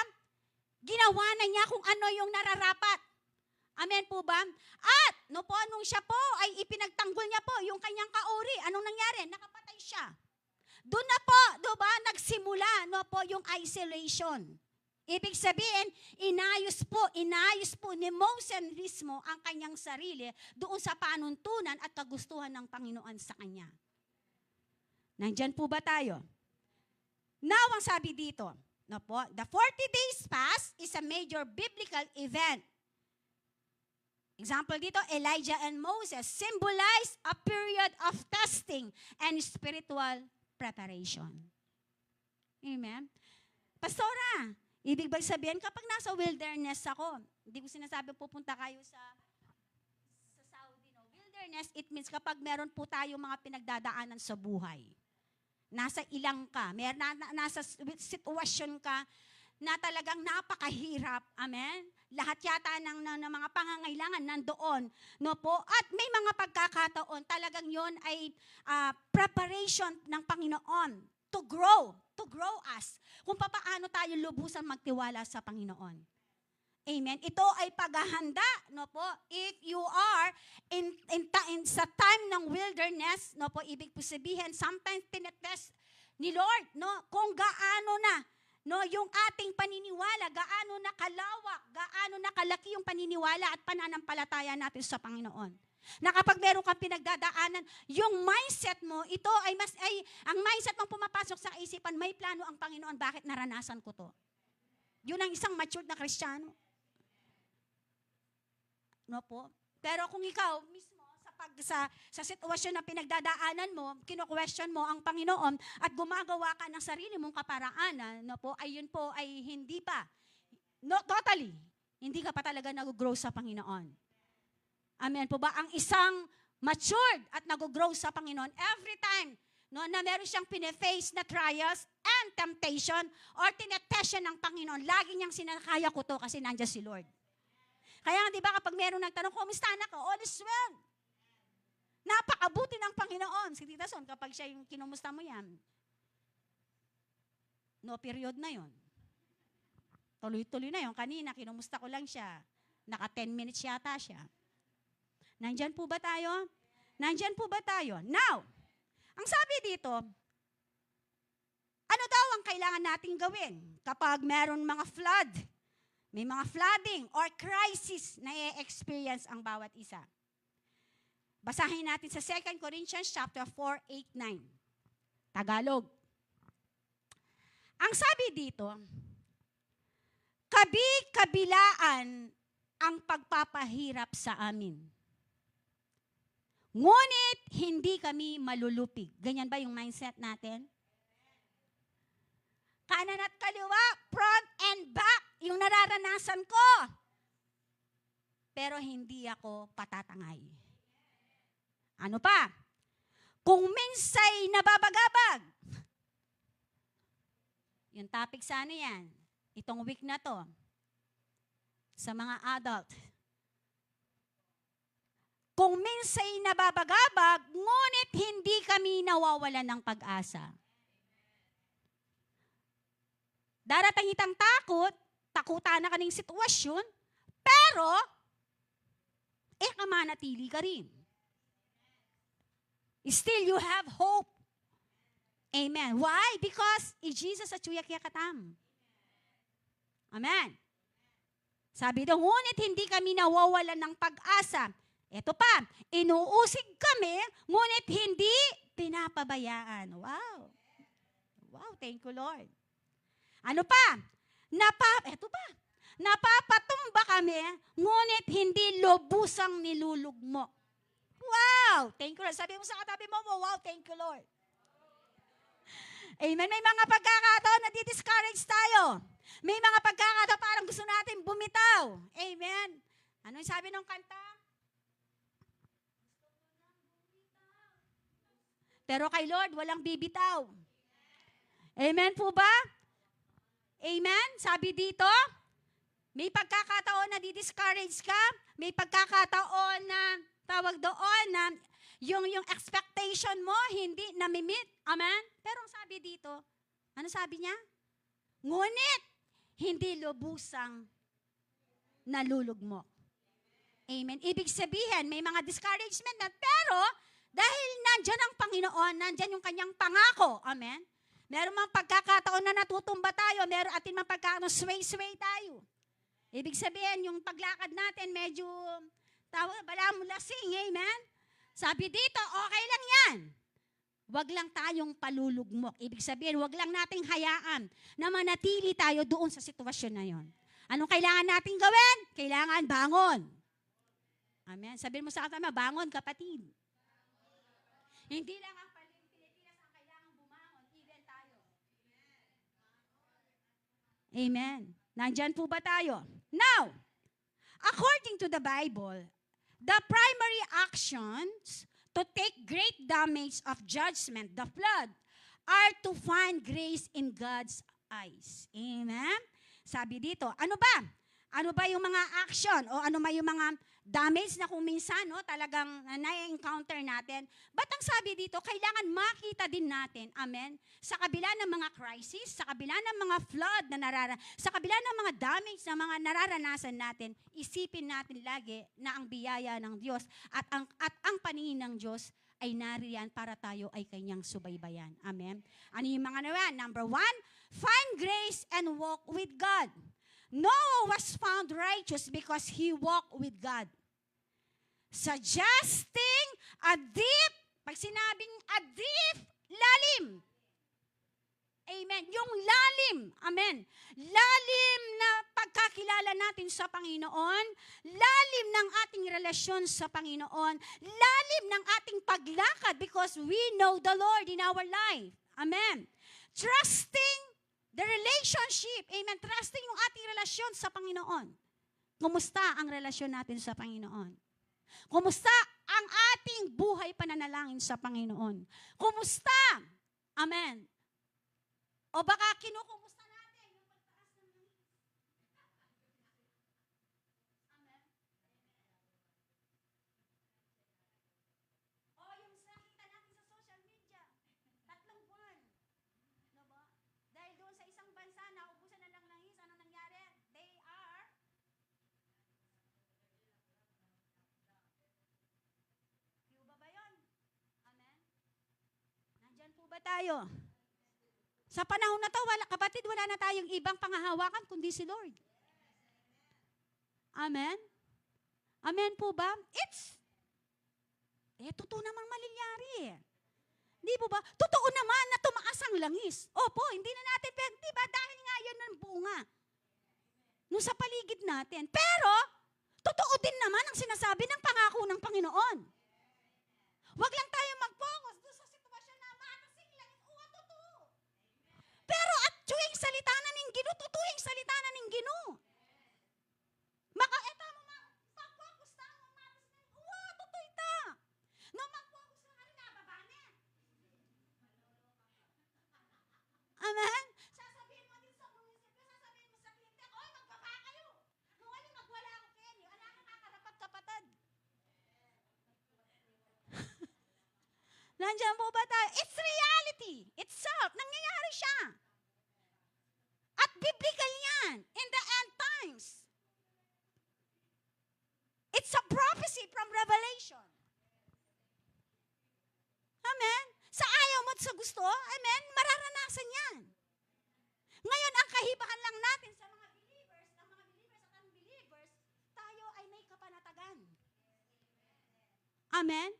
Speaker 2: Ginawa na niya kung ano yung nararapat. Amen po ba? At, no po, nung siya po ay ipinagtanggol niya po yung kanyang kauri, anong nangyari? Nakapatay siya. Doon na po, do ba, nagsimula, no po, yung isolation. Ibig sabihin, inayos po ni Moses mismo ang kanyang sarili doon sa panuntunan at kagustuhan ng Panginoon sa kanya. Nandyan po ba tayo? Now, ang sabi dito, no po, the 40 days fast is a major biblical event. Example dito, Elijah and Moses symbolize a period of testing and spiritual preparation. Amen? Pastora, ibig ba sabihin, kapag nasa wilderness ako, hindi ko sinasabi pupunta kayo sa Saudi, no? Wilderness, it means kapag meron po tayo mga pinagdadaanan sa buhay. Nasa ilang ka, nasa sitwasyon ka na talagang napakahirap. Amen? Lahat yata ng mga pangangailangan nandoon. No po? At may mga pagkakataon, talagang yon ay preparation ng Panginoon to grow us. Kung paano tayo lubusan magtiwala sa Panginoon. Amen. Ito ay paghahanda, no po. If you are sa time ng wilderness, no po, ibig po sabihin, sometimes tinetest ni Lord, no, kung gaano na, no, yung ating paniniwala, gaano na kalawak, gaano na kalaki yung paniniwala at pananampalataya natin sa Panginoon. Na kapag meron kang pinagdadaanan, yung mindset mo, ito ang mindset mong pumapasok sa isipan, may plano ang Panginoon, bakit naranasan ko to? Yun ang isang matured na Kristiyano. No po? Pero kung ikaw mismo sa sitwasyon na pinagdadaanan mo, kino-question mo ang Panginoon at gumagawa ka ng sarili mong kaparaanan, no po, ay yun po ay hindi pa. No, totally. Hindi ka pa talaga nag-grow sa Panginoon. Amen po ba? Ang isang matured at nag-grow sa Panginoon, every time no, na meron siyang pine-face na trials and temptation or tinetest siya ng Panginoon, lagi niyang sinakaya ko to kasi nandiyan si Lord. Kaya di ba kapag meron nagtanong, kumusta anak ko? All is well. Napakabuti ng Panginoon. Si Tita Son, kapag siya yung kinumusta mo yan, no period na yon. Tuloy-tuloy na yon. Kanina, kinumusta ko lang siya. Naka 10 minutes yata siya. Nandyan po ba tayo? Nandyan po ba tayo? Now, ang sabi dito, ano daw ang kailangan nating gawin kapag meron mga flood? May mga flooding or crisis na i-experience ang bawat isa. Basahin natin sa 2 Corinthians chapter 4, 8, 9. Tagalog. Ang sabi dito, kabi-kabilaan ang pagpapahirap sa amin. Ngunit hindi kami malulupig. Ganyan ba yung mindset natin? Kanan at kaliwa, front and back, yung nararanasan ko. Pero hindi ako patatangay. Ano pa? Kung minsay nababagabag. Yung topic sana yan. Itong week na to. Sa mga adult. Kung minsay nababagabag, ngunit hindi kami nawawalan ng pag-asa. Darating itang takutan na kaning sitwasyon, pero, kamanatili ka rin. Still, you have hope. Amen. Why? Because Jesus at suyak katam. Amen. Sabi daw, ngunit hindi kami nawawalan ng pag-asa. Ito pa, inuusig kami, ngunit hindi pinapabayaan. Wow. Wow, thank you, Lord. Ano pa? Ito pa. Napapatumba kami, ngunit hindi lubusang nilulugmok. Wow! Thank you, Lord. Sabi mo sa katabi mo, wow, thank you, Lord. Amen. May mga pagkakataon na di-discourage tayo. May mga pagkakataon parang gusto natin bumitaw. Amen. Ano yung sabi ng kanta? Pero kay Lord, walang bibitaw. Amen po ba? Amen? Sabi dito, may pagkakataon na di-discourage ka, may pagkakataon na tawag doon na yung expectation mo hindi namimit. Amen? Pero ang sabi dito, ano sabi niya? Ngunit, hindi lubusang nalulugmok. Amen? Ibig sabihin, may mga discouragement na, pero dahil nandyan ang Panginoon, nandyan yung kanyang pangako. Amen? Meron mang pagkakataon na natutumba tayo, meron atin mang pagkakataon sway tayo. Ibig sabihin, yung paglakad natin medyo balamulasing, amen? Sabi dito, okay lang yan. Huwag lang tayong palulugmok. Ibig sabihin, huwag lang nating hayaan na manatili tayo doon sa sitwasyon na yon. Anong kailangan nating gawin? Kailangan bangon. Amen? Sabihin mo sa katama, bangon kapatid. Hindi lang ang Pilipinas ang kailangan bumangon, even tayo. Amen. Nandyan po ba tayo? Now, according to the Bible, the primary actions to take great damage of judgment, the flood, are to find grace in God's eyes. Amen? Sabi dito, ano ba? Ano ba yung mga action o ano ba yung mga damage na kung minsan, no, talagang na-encounter natin. But ang sabi dito, kailangan makita din natin, amen, sa kabila ng mga crisis, sa kabila ng mga flood na sa kabila ng mga damage na mga nararanasan natin, isipin natin lagi na ang biyaya ng Diyos at ang paningin ng Diyos ay nariyan para tayo ay kanyang subaybayan. Amen? Ano yung mga naman? Number 1, find grace and walk with God. Noah was found righteous because he walked with God. Suggesting a deep, pag sinabing a deep, lalim. Amen. Yung lalim. Amen. Lalim na pagkakilala natin sa Panginoon, lalim ng ating relasyon sa Panginoon, lalim ng ating paglakad because we know the Lord in our life. Amen. Trusting the relationship. Amen. Trusting yung ating relasyon sa Panginoon. Kumusta ang relasyon natin sa Panginoon? Kumusta ang ating buhay pananalangin sa Panginoon? Kumusta? Amen. O baka kinukumusta natin yung pagtaas ng langit. Amen. O yung nakita natin sa social media, 3 buwan. No ba? Dahil doon sa isang bansa, naubusan na lang langis, ano nangyari? They are Cuba ba yun? Amen? Nandyan po ba tayo? Sa panahon na to, kapatid, wala na tayong ibang panghahawakan kundi si Lord. Amen? Amen po ba? Totoo namang malilyari. Di po ba? Totoo naman na tumaas ang langis. Opo, hindi na natin, di ba? Dahil nga yun ang bunga. Nung sa paligid natin. Pero, totoo din naman ang sinasabi ng pangako ng Panginoon. Huwag lang tayo mag-focus doon sa sitwasyon na matasing langis. Totoo. Pero at yung salita na ng Ginoo, totoo yung salita na ng Ginoo. Makaeta mo mag-focus na mo matasing. Totoo ita. No, mag-focus na ka rin nababane. Amen? Sasabihin mo din sa munisipyo, sasabihin mo sa kliyente, magbaba kayo. Kung ano, magwala ako kayo. Wala ka kakarapat kapatid. Nandiyan po ba tayo? It's reality. Itself. Nangyayari siya. At biblical yan. In the end times. It's a prophecy from Revelation. Amen? Sa ayaw mo at sa gusto, amen, mararanasan yan. Ngayon, ang kahibahan lang natin sa mga believers, at unbelievers, tayo ay may kapanatagan. Amen?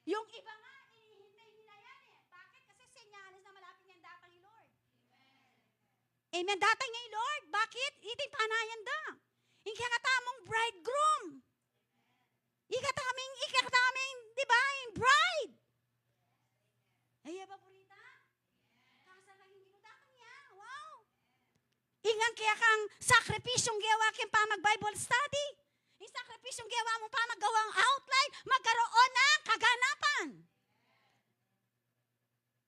Speaker 2: Yung iba nga, hinihintay nila yan eh. Bakit? Kasi senyalis na malapit niyang datang ni Lord. Amen. Datang niya yung Lord. Bakit? Iti panayan da. Ikatamong bridegroom. Ikataming, di ba, yung bride. Ay, paborita? Kasal lang yung ginudatang niya. Wow. Ingang kaya kang sakripisyong gawa kang pa mag-Bible study. Yung sakripisyong gawa mo pa maggawang outline, magkaroon ng kaganapan.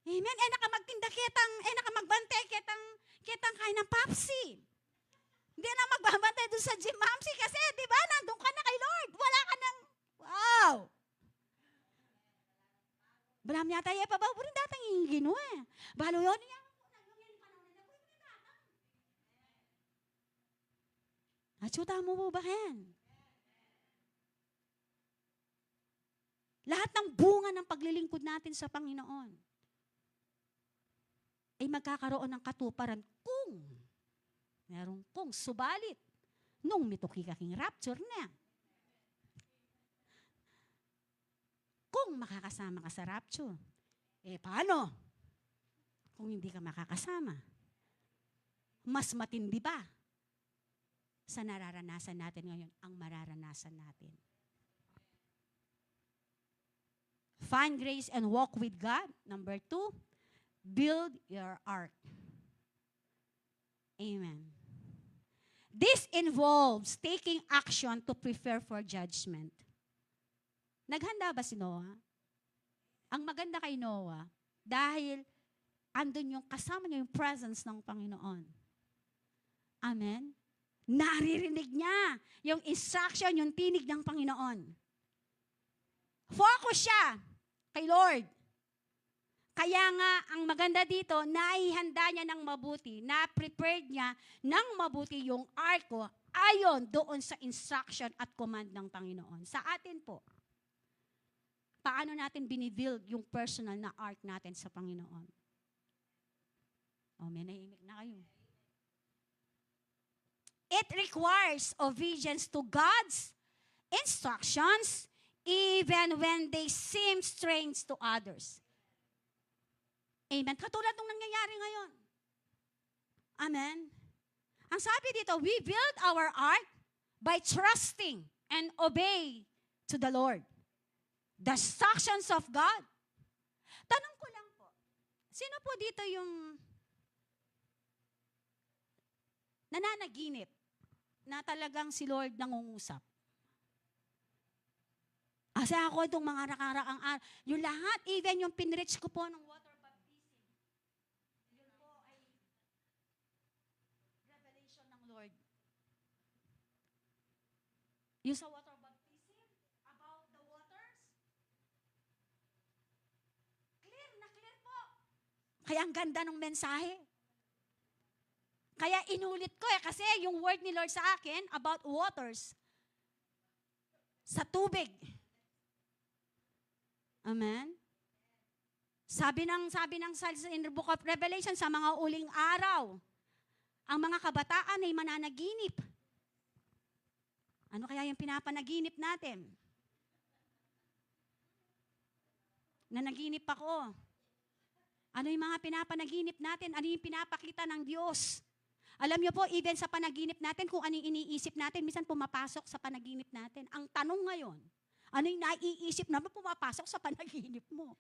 Speaker 2: Amen. Nakamagtinda nakamagbante kitang kain ng Pepsi. Hindi na magbabantay doon sa gym, Mamsi, kasi, di ba, nandun ka na kay Lord. Wala ka nang, wow. Balam niya tayo, pababurin datang yung Ginoo eh. Balo yun niya. Atsuta mo po ba yan? Lahat ng bunga ng paglilingkod natin sa Panginoon ay magkakaroon ng katuparan kung merong kung subalit nung mituki kaking rapture na. Kung makakasama ka sa rapture, paano? Kung hindi ka makakasama, mas matindi ba sa nararanasan natin ngayon ang mararanasan natin? Find grace and walk with God. Number 2, build your ark. Amen. This involves taking action to prepare for judgment. Naghanda ba si Noah? Ang maganda kay Noah, dahil andun yung kasama niya yung presence ng Panginoon. Amen? Naririnig niya yung instruction, yung tinig ng Panginoon. Focus siya kay Lord. Kaya nga, ang maganda dito, naihanda niya ng mabuti, na-prepared niya ng mabuti yung arko ayon doon sa instruction at command ng Panginoon. Sa atin po, paano natin binibuild yung personal na ark natin sa Panginoon? May nahimik na kayo. It requires obedience to God's instructions even when they seem strange to others. Amen. Katulad ng nangyayari ngayon. Amen. Ang sabi dito, we build our ark by trusting and obey to the Lord. The instructions of God. Tanong ko lang po, sino po dito yung nananaginip na talagang si Lord nangungusap? Kasi ako itong mga nakaraang araw, yung lahat, even yung pinrich ko po ng water baptism, yun po ay revelation ng Lord. Yung sa water baptism, about the waters, clear na clear po. Kaya ang ganda ng mensahe. Kaya inulit ko kasi yung word ni Lord sa akin about waters, sa tubig. Amen? Sabi ng in the book of Revelation, sa mga uling araw, ang mga kabataan ay mananaginip. Ano kaya yung pinapanaginip natin? Nanaginip ako. Ano yung mga pinapanaginip natin? Ano yung pinapakita ng Diyos? Alam niyo po, even sa panaginip natin, kung ano yung iniisip natin, minsan pumapasok sa panaginip natin. Ang tanong ngayon, ano yung naiisip naman pumapasok sa panaginip mo?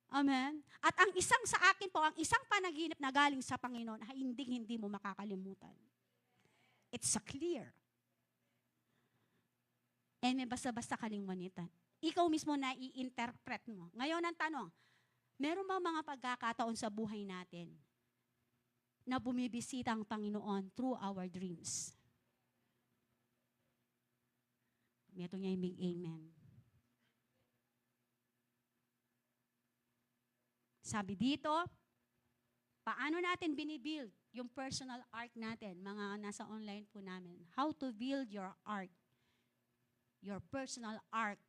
Speaker 2: Amen? At ang isang sa akin po, ang isang panaginip na galing sa Panginoon, ay hindi mo makakalimutan. It's a clear. May basta-basta kalimutan. Ikaw mismo na i-interpret mo. Ngayon ang tanong, meron ba mga pagkakataon sa buhay natin na bumibisita ang Panginoon through our dreams? Ito niya yung amen. Sabi dito, paano natin binibuild yung personal ark natin? Mga nasa online po namin. How to build your ark. Your personal ark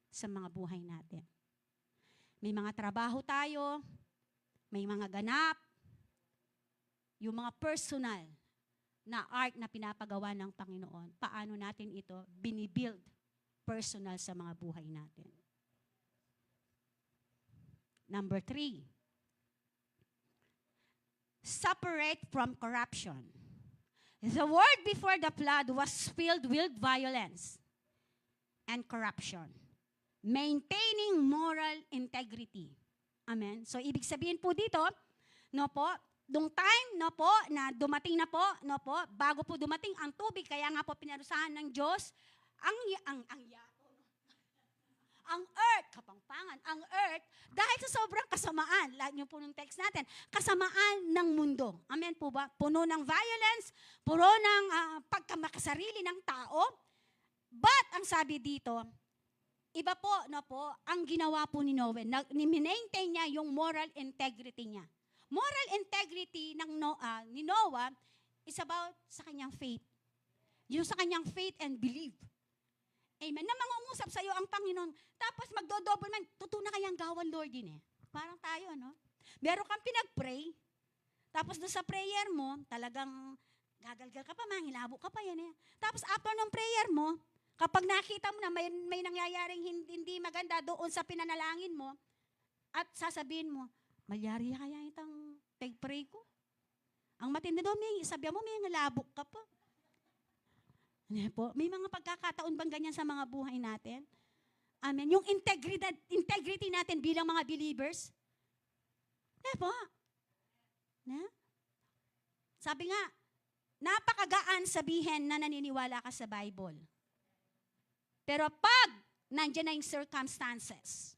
Speaker 2: sa mga buhay natin. May mga trabaho tayo, may mga ganap, yung mga personal na ark na pinapagawa ng Panginoon. Paano natin ito binibuild personal sa mga buhay natin? Number 3, separate from corruption. The world before the flood was filled with violence and corruption, maintaining moral integrity. Amen. So, ibig sabihin po dito, no po, nung time, no po, na dumating na po, no po, bago po dumating ang tubig, kaya nga po pinarusahan ng Diyos, ang earth, kapangpangan, ang earth, dahil sa sobrang kasamaan, lahat niyo po nung text natin, kasamaan ng mundo. Amen po ba? Puno ng violence, puno ng pagkamakasarili ng tao. But, ang sabi dito, iba po, no po, ang ginawa po ni Noe, ni-maintain niya yung moral integrity niya. Moral integrity ni Noah is about sa kanyang faith. Yung sa kanyang faith and belief. Amen. Na mangungusap sa iyo ang Panginoon, tapos magdodouble man, totoo na kayang gawan, Lord, din eh. Parang tayo, no? Meron kang pinag-pray, tapos doon sa prayer mo, talagang gagalgal ka pa, manghilabo ka pa yan eh. Tapos after ng prayer mo, kapag nakita mo na may nangyayaring hindi maganda doon sa pinanalangin mo, at sasabihin mo, malyari kaya itang pag-pray ko? Ang matindi doon, sabi mo, may ngalabok ka pa. Po, may mga pagkakataon bang ganyan sa mga buhay natin? Amen. Yung integrity natin bilang mga believers. Po. Sabi nga, napakagaan sabihin na naniniwala ka sa Bible. Pero pag nandiyan na yung circumstances,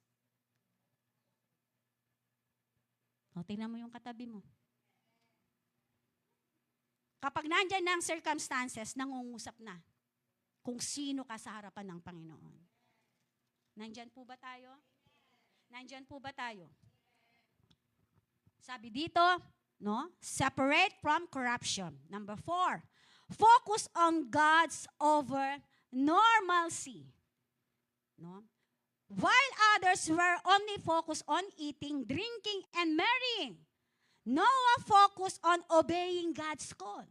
Speaker 2: tingnan mo yung katabi mo. Kapag nandyan na ang circumstances, nangungusap na kung sino ka sa harapan ng Panginoon. Nandyan po ba tayo? Nandyan po ba tayo? Sabi dito, no? Separate from corruption. Number 4, focus on God's over normalcy. No? While others were only focused on eating, drinking, and marrying, Noah focused on obeying God's call.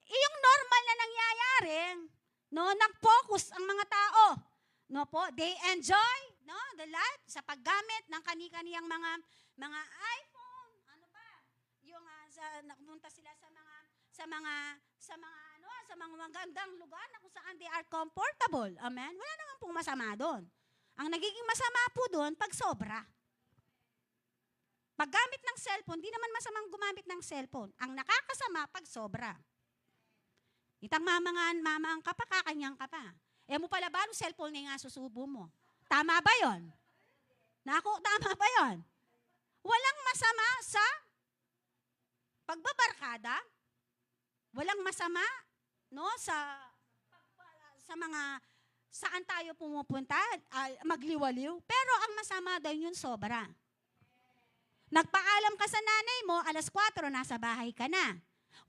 Speaker 2: Yung normal na nangyayari, no, nag-focus ang mga tao. No po, they enjoy, no, the life sa paggamit ng kani-kaniyang mga iPhone, ano pa? Yung napunta sila sa mga magandang lugar na kung saan they are comfortable. Amen. Wala naman pong masama doon. Ang nagiging masama po doon pag sobra. Paggamit ng cellphone, di naman masamang gumamit ng cellphone. Ang nakakasama pag sobra. Itang mamang ka pa, kakanyang ka pa. Eh mo pala ba, cellphone na nga susubo mo? Tama ba yon? Tama ba yon? Walang masama sa pagbabarkada. Walang masama, no, sa mga saan tayo pumupunta, magliwaliw. Pero ang masama daw yun sobra. Nagpaalam ka sa nanay mo, 4:00, nasa bahay ka na.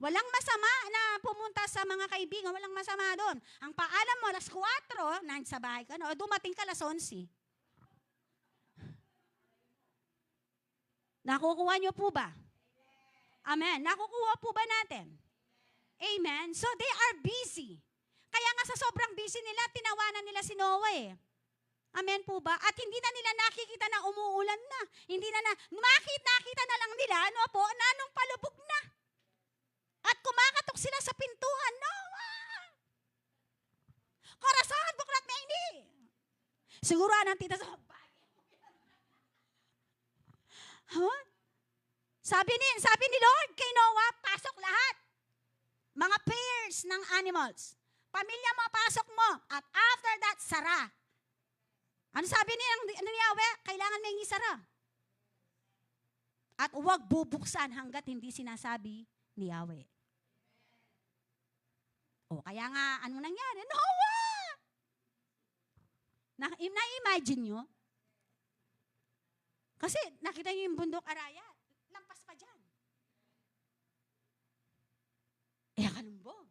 Speaker 2: Walang masama na pumunta sa mga kaibigan, walang masama doon. Ang paalam mo, 4:00, nasa bahay ka na, o dumating ka 11:00. Nakukuha niyo po ba? Amen. Nakukuha po ba natin? Amen. So they are busy. Kaya nga sa sobrang busy nila, tinawanan nila si Noah eh. Amen po ba? At hindi na nila nakikita na umuulan na. Hindi na nakita na lang nila, ano po, na anong palubog na. At kumakatok sila sa pintuan. Noah! Corazon, buklat na hindi. Siguro anong tita sa bagay. Huh? Sabi ni Lord kay Noah, pasok lahat. Mga pairs ng animals. Pamilya mo, pasok mo. At after that, sara. Ano sabi ni Yahweh? Kailangan may isara. At huwag bubuksan hanggat hindi sinasabi ni Yahweh. O, kaya nga, ano nangyari? Noah! Na-imagine nyo? Kasi nakita nyo yung bundok Arayat. Lampas pa dyan. Kalumbog.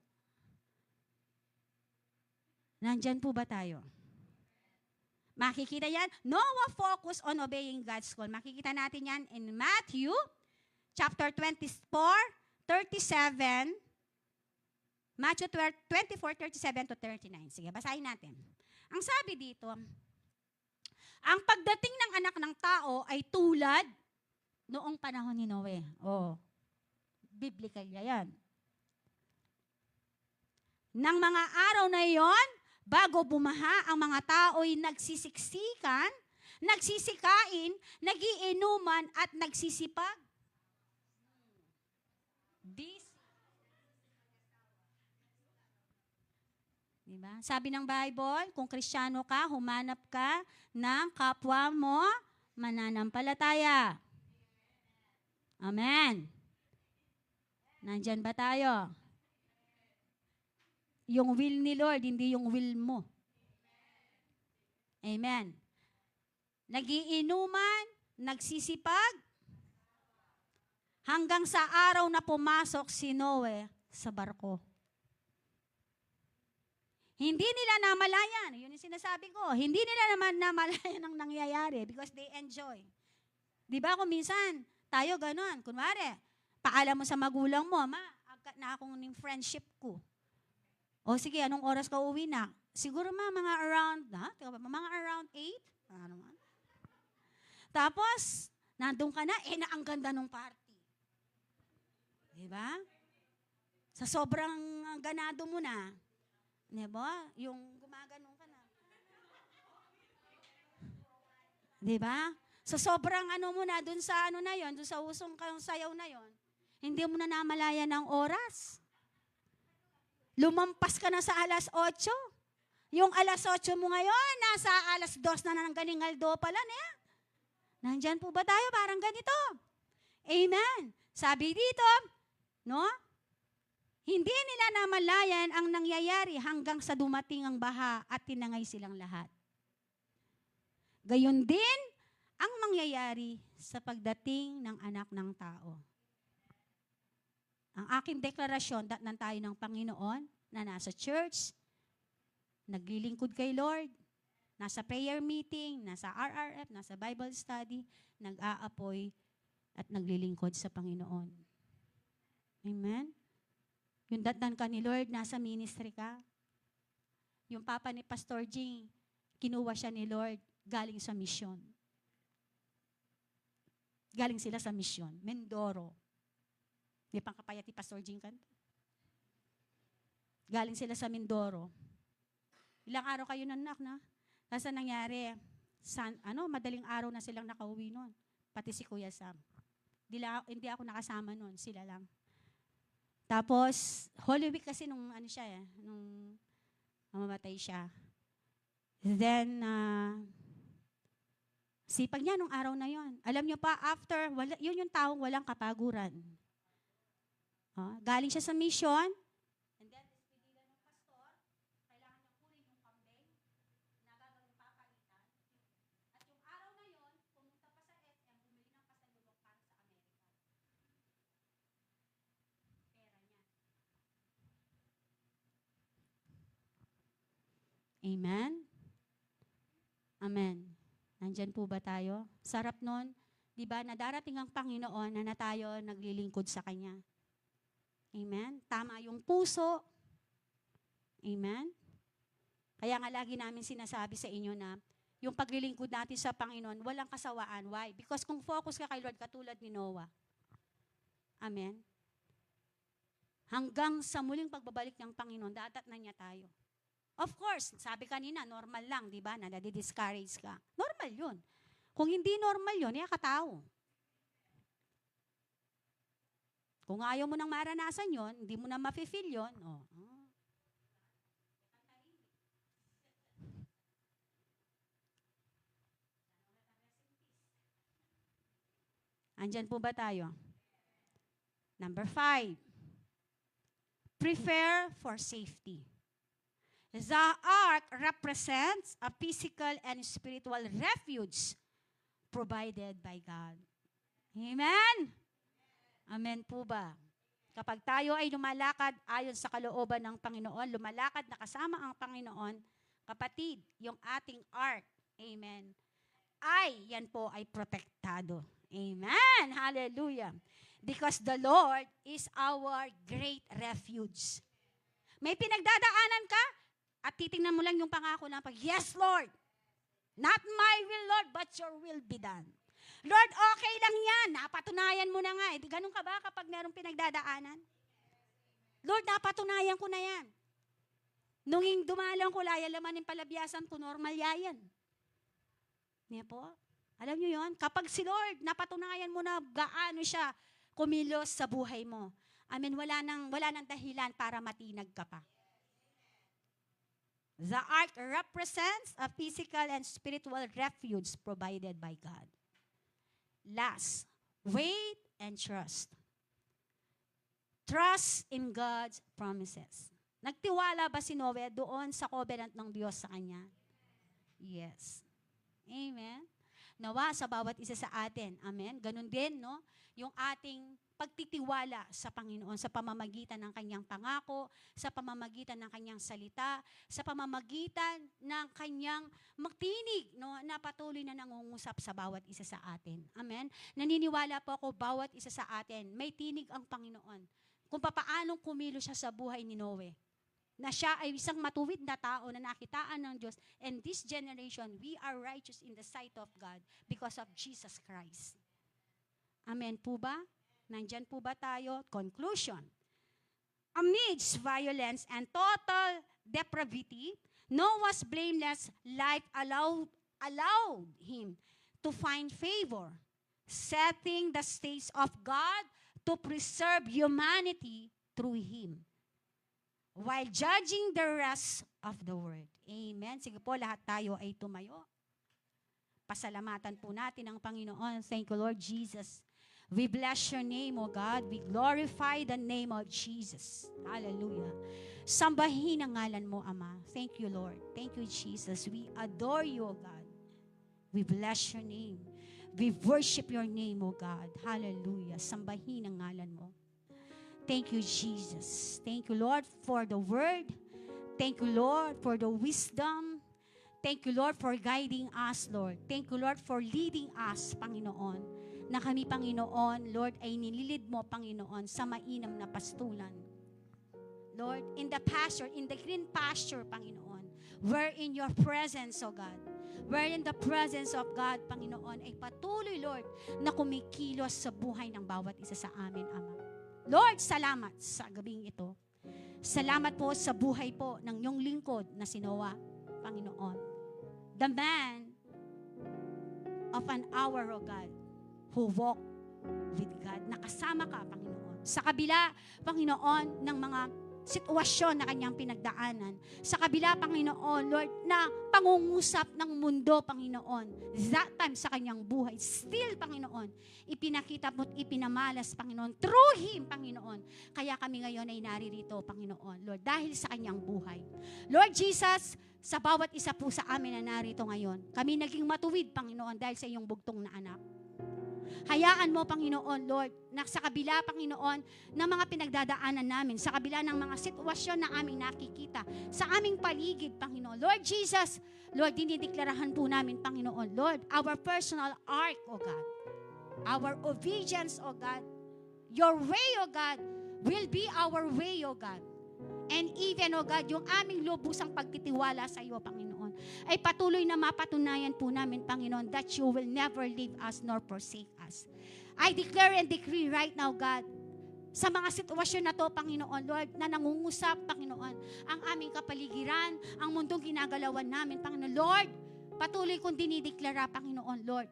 Speaker 2: Nandyan po ba tayo? Makikita yan. Noah focused on obeying God's call. Makikita natin yan in Matthew chapter 24:37. Matthew 24:37-39. Sige, basahin natin. Ang sabi dito, ang pagdating ng anak ng tao ay tulad noong panahon ni Noe. Oh, biblical yan. Nang mga araw na iyon, bago bumaha, ang mga tao'y nagsisiksikan, nagsisikain, nagiinuman, at nagsisipag. Diba? Sabi ng Bible, kung Kristiyano ka, humanap ka ng kapwa mo mananampalataya. Amen. Nandyan ba tayo? Yung will ni Lord, hindi yung will mo. Amen. Nagiinuman, nagsisipag, hanggang sa araw na pumasok si Noe sa barko. Hindi nila namalayan. Yun yung sinasabi ko. Hindi nila naman namalayan ang nangyayari because they enjoy. Di ba kung minsan, tayo ganon. Kunwari, paalam mo sa magulang mo, ma, agad na akong ng friendship ko. O sige, anong oras ka uwi na? Siguro mga around 8? Ano man? Tapos, nandun ka na, na ang ganda ng party. Diba? Sa sobrang ganado mo na, diba? Yung gumaganong ka na. Diba? Sa sobrang mo na, dun sa na yon, dun sa usong kayong sayaw na yon, hindi mo na namalayan ng oras. Lumampas ka na sa 8:00. Yung 8:00 mo ngayon, nasa 2:00 na ng ganingaldo pala na. Nandyan po ba tayo? Parang ganito. Amen. Sabi dito, no? Hindi nila namalayan ang nangyayari hanggang sa dumating ang baha at tinangay silang lahat. Gayon din ang mangyayari sa pagdating ng anak ng tao. Ang aking deklarasyon, datnan tayo ng Panginoon na nasa church, naglilingkod kay Lord, nasa prayer meeting, nasa RRF, nasa Bible study, nag-aapoy at naglilingkod sa Panginoon. Amen? Yung datnan ka ni Lord, nasa ministry ka. Yung papa ni Pastor Jing, kinuha siya ni Lord galing sa misyon. Galing sila sa misyon, Mindoro. May pangkapayat ni Pastor Jing kanto. Galing sila sa Mindoro. Ilang araw kayo nanak na? Tapos nangyari, madaling araw na silang nakauwi nun. Pati si Kuya Sam. Hindi ako nakasama nun, sila lang. Tapos, Holy Week kasi nung mamamatay siya. Then, sipag niya nung araw na yon. Alam niyo pa, after, yun yung taong walang kapaguran. Galing siya sa mission, and then, despedida ng pastor, kailangan niya kunin yung kambing, nagagawang papalitan. At yung araw na yon, pumunta pa sa SM, bumili ng pasalubok para sa Amerika. Pera niya. Amen? Amen. Nandyan po ba tayo? Sarap nun, di ba, na darating ang Panginoon na tayo naglilingkod sa Kanya. Amen? Tama yung puso. Amen? Kaya nga lagi namin sinasabi sa inyo na yung paglilingkod natin sa Panginoon, walang kasawaan. Why? Because kung focus ka kay Lord, katulad ni Noah. Amen? Hanggang sa muling pagbabalik ng Panginoon, datat na niya tayo. Of course, sabi kanina, normal lang, di ba, na nadi-discourage ka. Normal yun. Kung hindi normal yun, katao. Kung ayaw mo nang maranasan yon, hindi mo na mafe-feel yon. Andyan po ba tayo? Number 5. Prepare for safety. The ark represents a physical and spiritual refuge provided by God. Amen? Amen po ba? Kapag tayo ay lumalakad ayon sa kalooban ng Panginoon, lumalakad na kasama ang Panginoon, kapatid, yung ating ark, amen, yan po ay protektado. Amen! Hallelujah! Because the Lord is our great refuge. May pinagdadaanan ka, at titingnan mo lang yung pangako na yes, Lord, not my will, Lord, but your will be done. Lord, okay lang yan. Napatunayan mo na nga. Ganun ka ba kapag merong pinagdadaanan? Lord, napatunayan ko na yan. Nung dumalang ko, layalaman ng palabyasan ko, normal yan. Niya po? Alam nyo yun? Kapag si Lord, napatunayan mo na gaano siya kumilos sa buhay mo. Amen, wala nang dahilan para matinag ka pa. The ark represents a physical and spiritual refuge provided by God. Last, wait and trust. Trust in God's promises. Nagtiwala ba si Noe doon sa covenant ng Diyos sa kanya? Yes. Amen. Nawa sa bawat isa sa atin. Amen. Ganun din, no? Yung ating pagtitiwala sa Panginoon sa pamamagitan ng kanyang pangako, sa pamamagitan ng kanyang salita, sa pamamagitan ng kanyang magtinig, no, na patuloy na nangungusap sa bawat isa sa atin. Amen? Naniniwala po ako, bawat isa sa atin, may tinig ang Panginoon. Kung papaanong kumilo siya sa buhay ni Noe. Na siya ay isang matuwid na tao na nakitaan ng Diyos. And this generation, we are righteous in the sight of God because of Jesus Christ. Amen po ba? Nandyan po ba tayo? Conclusion. Amidst violence and total depravity, Noah's blameless life allowed him to find favor, setting the stage of God to preserve humanity through him, while judging the rest of the world. Amen. Sige po, lahat tayo ay tumayo. Pasalamatan po natin ang Panginoon. Thank you, Lord Jesus. We bless your name, O God. We glorify the name of Jesus. Hallelujah. Sambahin ang ngalan mo, Ama. Thank you, Lord. Thank you, Jesus. We adore you, O God. We bless your name. We worship your name, O God. Hallelujah. Sambahin ang ngalan mo. Thank you, Jesus. Thank you, Lord, for the word. Thank you, Lord, for the wisdom. Thank you, Lord, for guiding us, Lord. Thank you, Lord, for leading us, Panginoon. Na kami, Panginoon, Lord, ay nililid mo, Panginoon, sa mainam na pastulan. Lord, in the pasture, in the green pasture, Panginoon, we're in your presence, O God. We're in the presence of God, Panginoon, ay patuloy, Lord, na kumikilos sa buhay ng bawat isa sa amin, Ama. Lord, salamat sa gabing ito. Salamat po sa buhay po ng iyong lingkod na si Noah, Panginoon. The man of an hour, O God, who walked with God. Nakasama ka, Panginoon. Sa kabila, Panginoon, ng mga sitwasyon na kanyang pinagdaanan. Sa kabila, Panginoon, Lord, na pangungusap ng mundo, Panginoon. That time sa kanyang buhay. Still, Panginoon, ipinakita mo't ipinamalas, Panginoon, through Him, Panginoon. Kaya kami ngayon ay naririto, Panginoon, Lord, dahil sa kanyang buhay. Lord Jesus, sa bawat isa po sa amin na narito ngayon, kami naging matuwid, Panginoon, dahil sa iyong bugtong na anak. Hayaan mo, Panginoon, Lord, na sa kabila, Panginoon, ng mga pinagdadaanan namin, sa kabila ng mga sitwasyon na aming nakikita, sa aming paligid, Panginoon. Lord Jesus, Lord, dinideklarahan po namin, Panginoon, Lord, our personal ark, O God, our obedience, O God, your way, O God, will be our way, O God. And even, O God, yung aming lubusang pagtitiwala sa iyo, Panginoon, ay patuloy na mapatunayan po namin, Panginoon, that you will never leave us nor forsake us. I declare and decree right now, God, sa mga sitwasyon na to, Panginoon, Lord, na nangungusap, Panginoon, ang aming kapaligiran, ang mundong ginagalawan namin, Panginoon, Lord, patuloy kong dinideklara, Panginoon, Lord,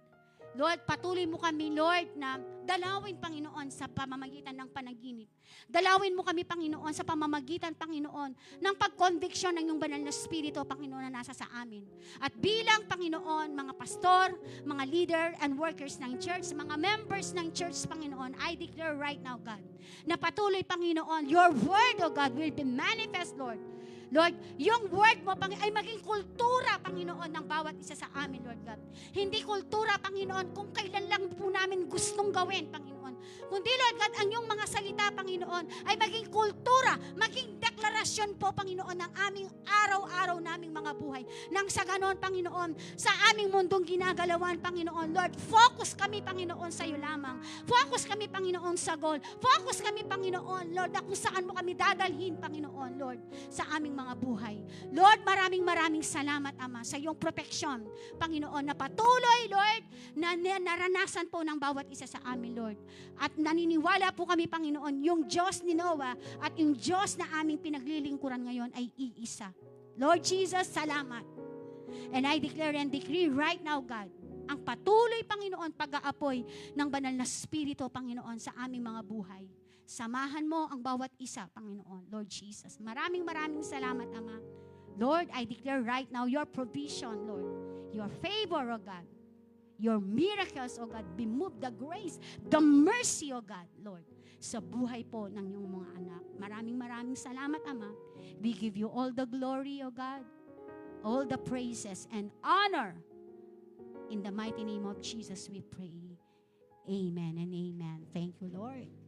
Speaker 2: Lord, patuloy mo kami, Lord, na dalawin, Panginoon, sa pamamagitan ng panaginip. Dalawin mo kami, Panginoon, sa pamamagitan, Panginoon, ng pag-conviction ng iyong banal na Espiritu, Panginoon, na nasa sa amin. At bilang, Panginoon, mga pastor, mga leader and workers ng church, mga members ng church, Panginoon, I declare right now, God, na patuloy, Panginoon, your word, O God, will be manifest, Lord. Lord, yung word mo, ay maging kultura, Panginoon, ng bawat isa sa amin, Lord God. Hindi kultura, Panginoon, kung kailan lang po namin gustong gawin, Panginoon. Kundi, Lord God, ang iyong mga salita, Panginoon, ay maging kultura, maging deklarasyon po, Panginoon, ng aming araw-araw naming mga buhay. Nang sa ganon, Panginoon, sa aming mundong ginagalawan, Panginoon, Lord, focus kami, Panginoon, sa iyo lamang. Focus kami, Panginoon, sa goal. Focus kami, Panginoon, Lord, na kung saan mo kami dadalhin, Panginoon, Lord, sa aming mga buhay. Lord, maraming salamat, Ama, sa iyong proteksyon, Panginoon, na patuloy, Lord, na naranasan po ng bawat isa sa amin, Lord. At naniniwala po kami, Panginoon, yung Diyos ni Noah at yung Diyos na aming pinaglilingkuran ngayon ay iisa. Lord Jesus, salamat. And I declare and decree right now, God, ang patuloy, Panginoon, pag-aapoy ng banal na Espiritu, Panginoon, sa aming mga buhay. Samahan mo ang bawat isa, Panginoon, Lord Jesus. Maraming salamat, Ama. Lord, I declare right now your provision, Lord. Your favor, O God. Your miracles, O God. Remove the grace, the mercy, O God, Lord, sa buhay po ng iyong mga anak. Maraming salamat, Ama. We give you all the glory, O God, all the praises and honor. In the mighty name of Jesus we pray. Amen and amen. Thank you, Lord.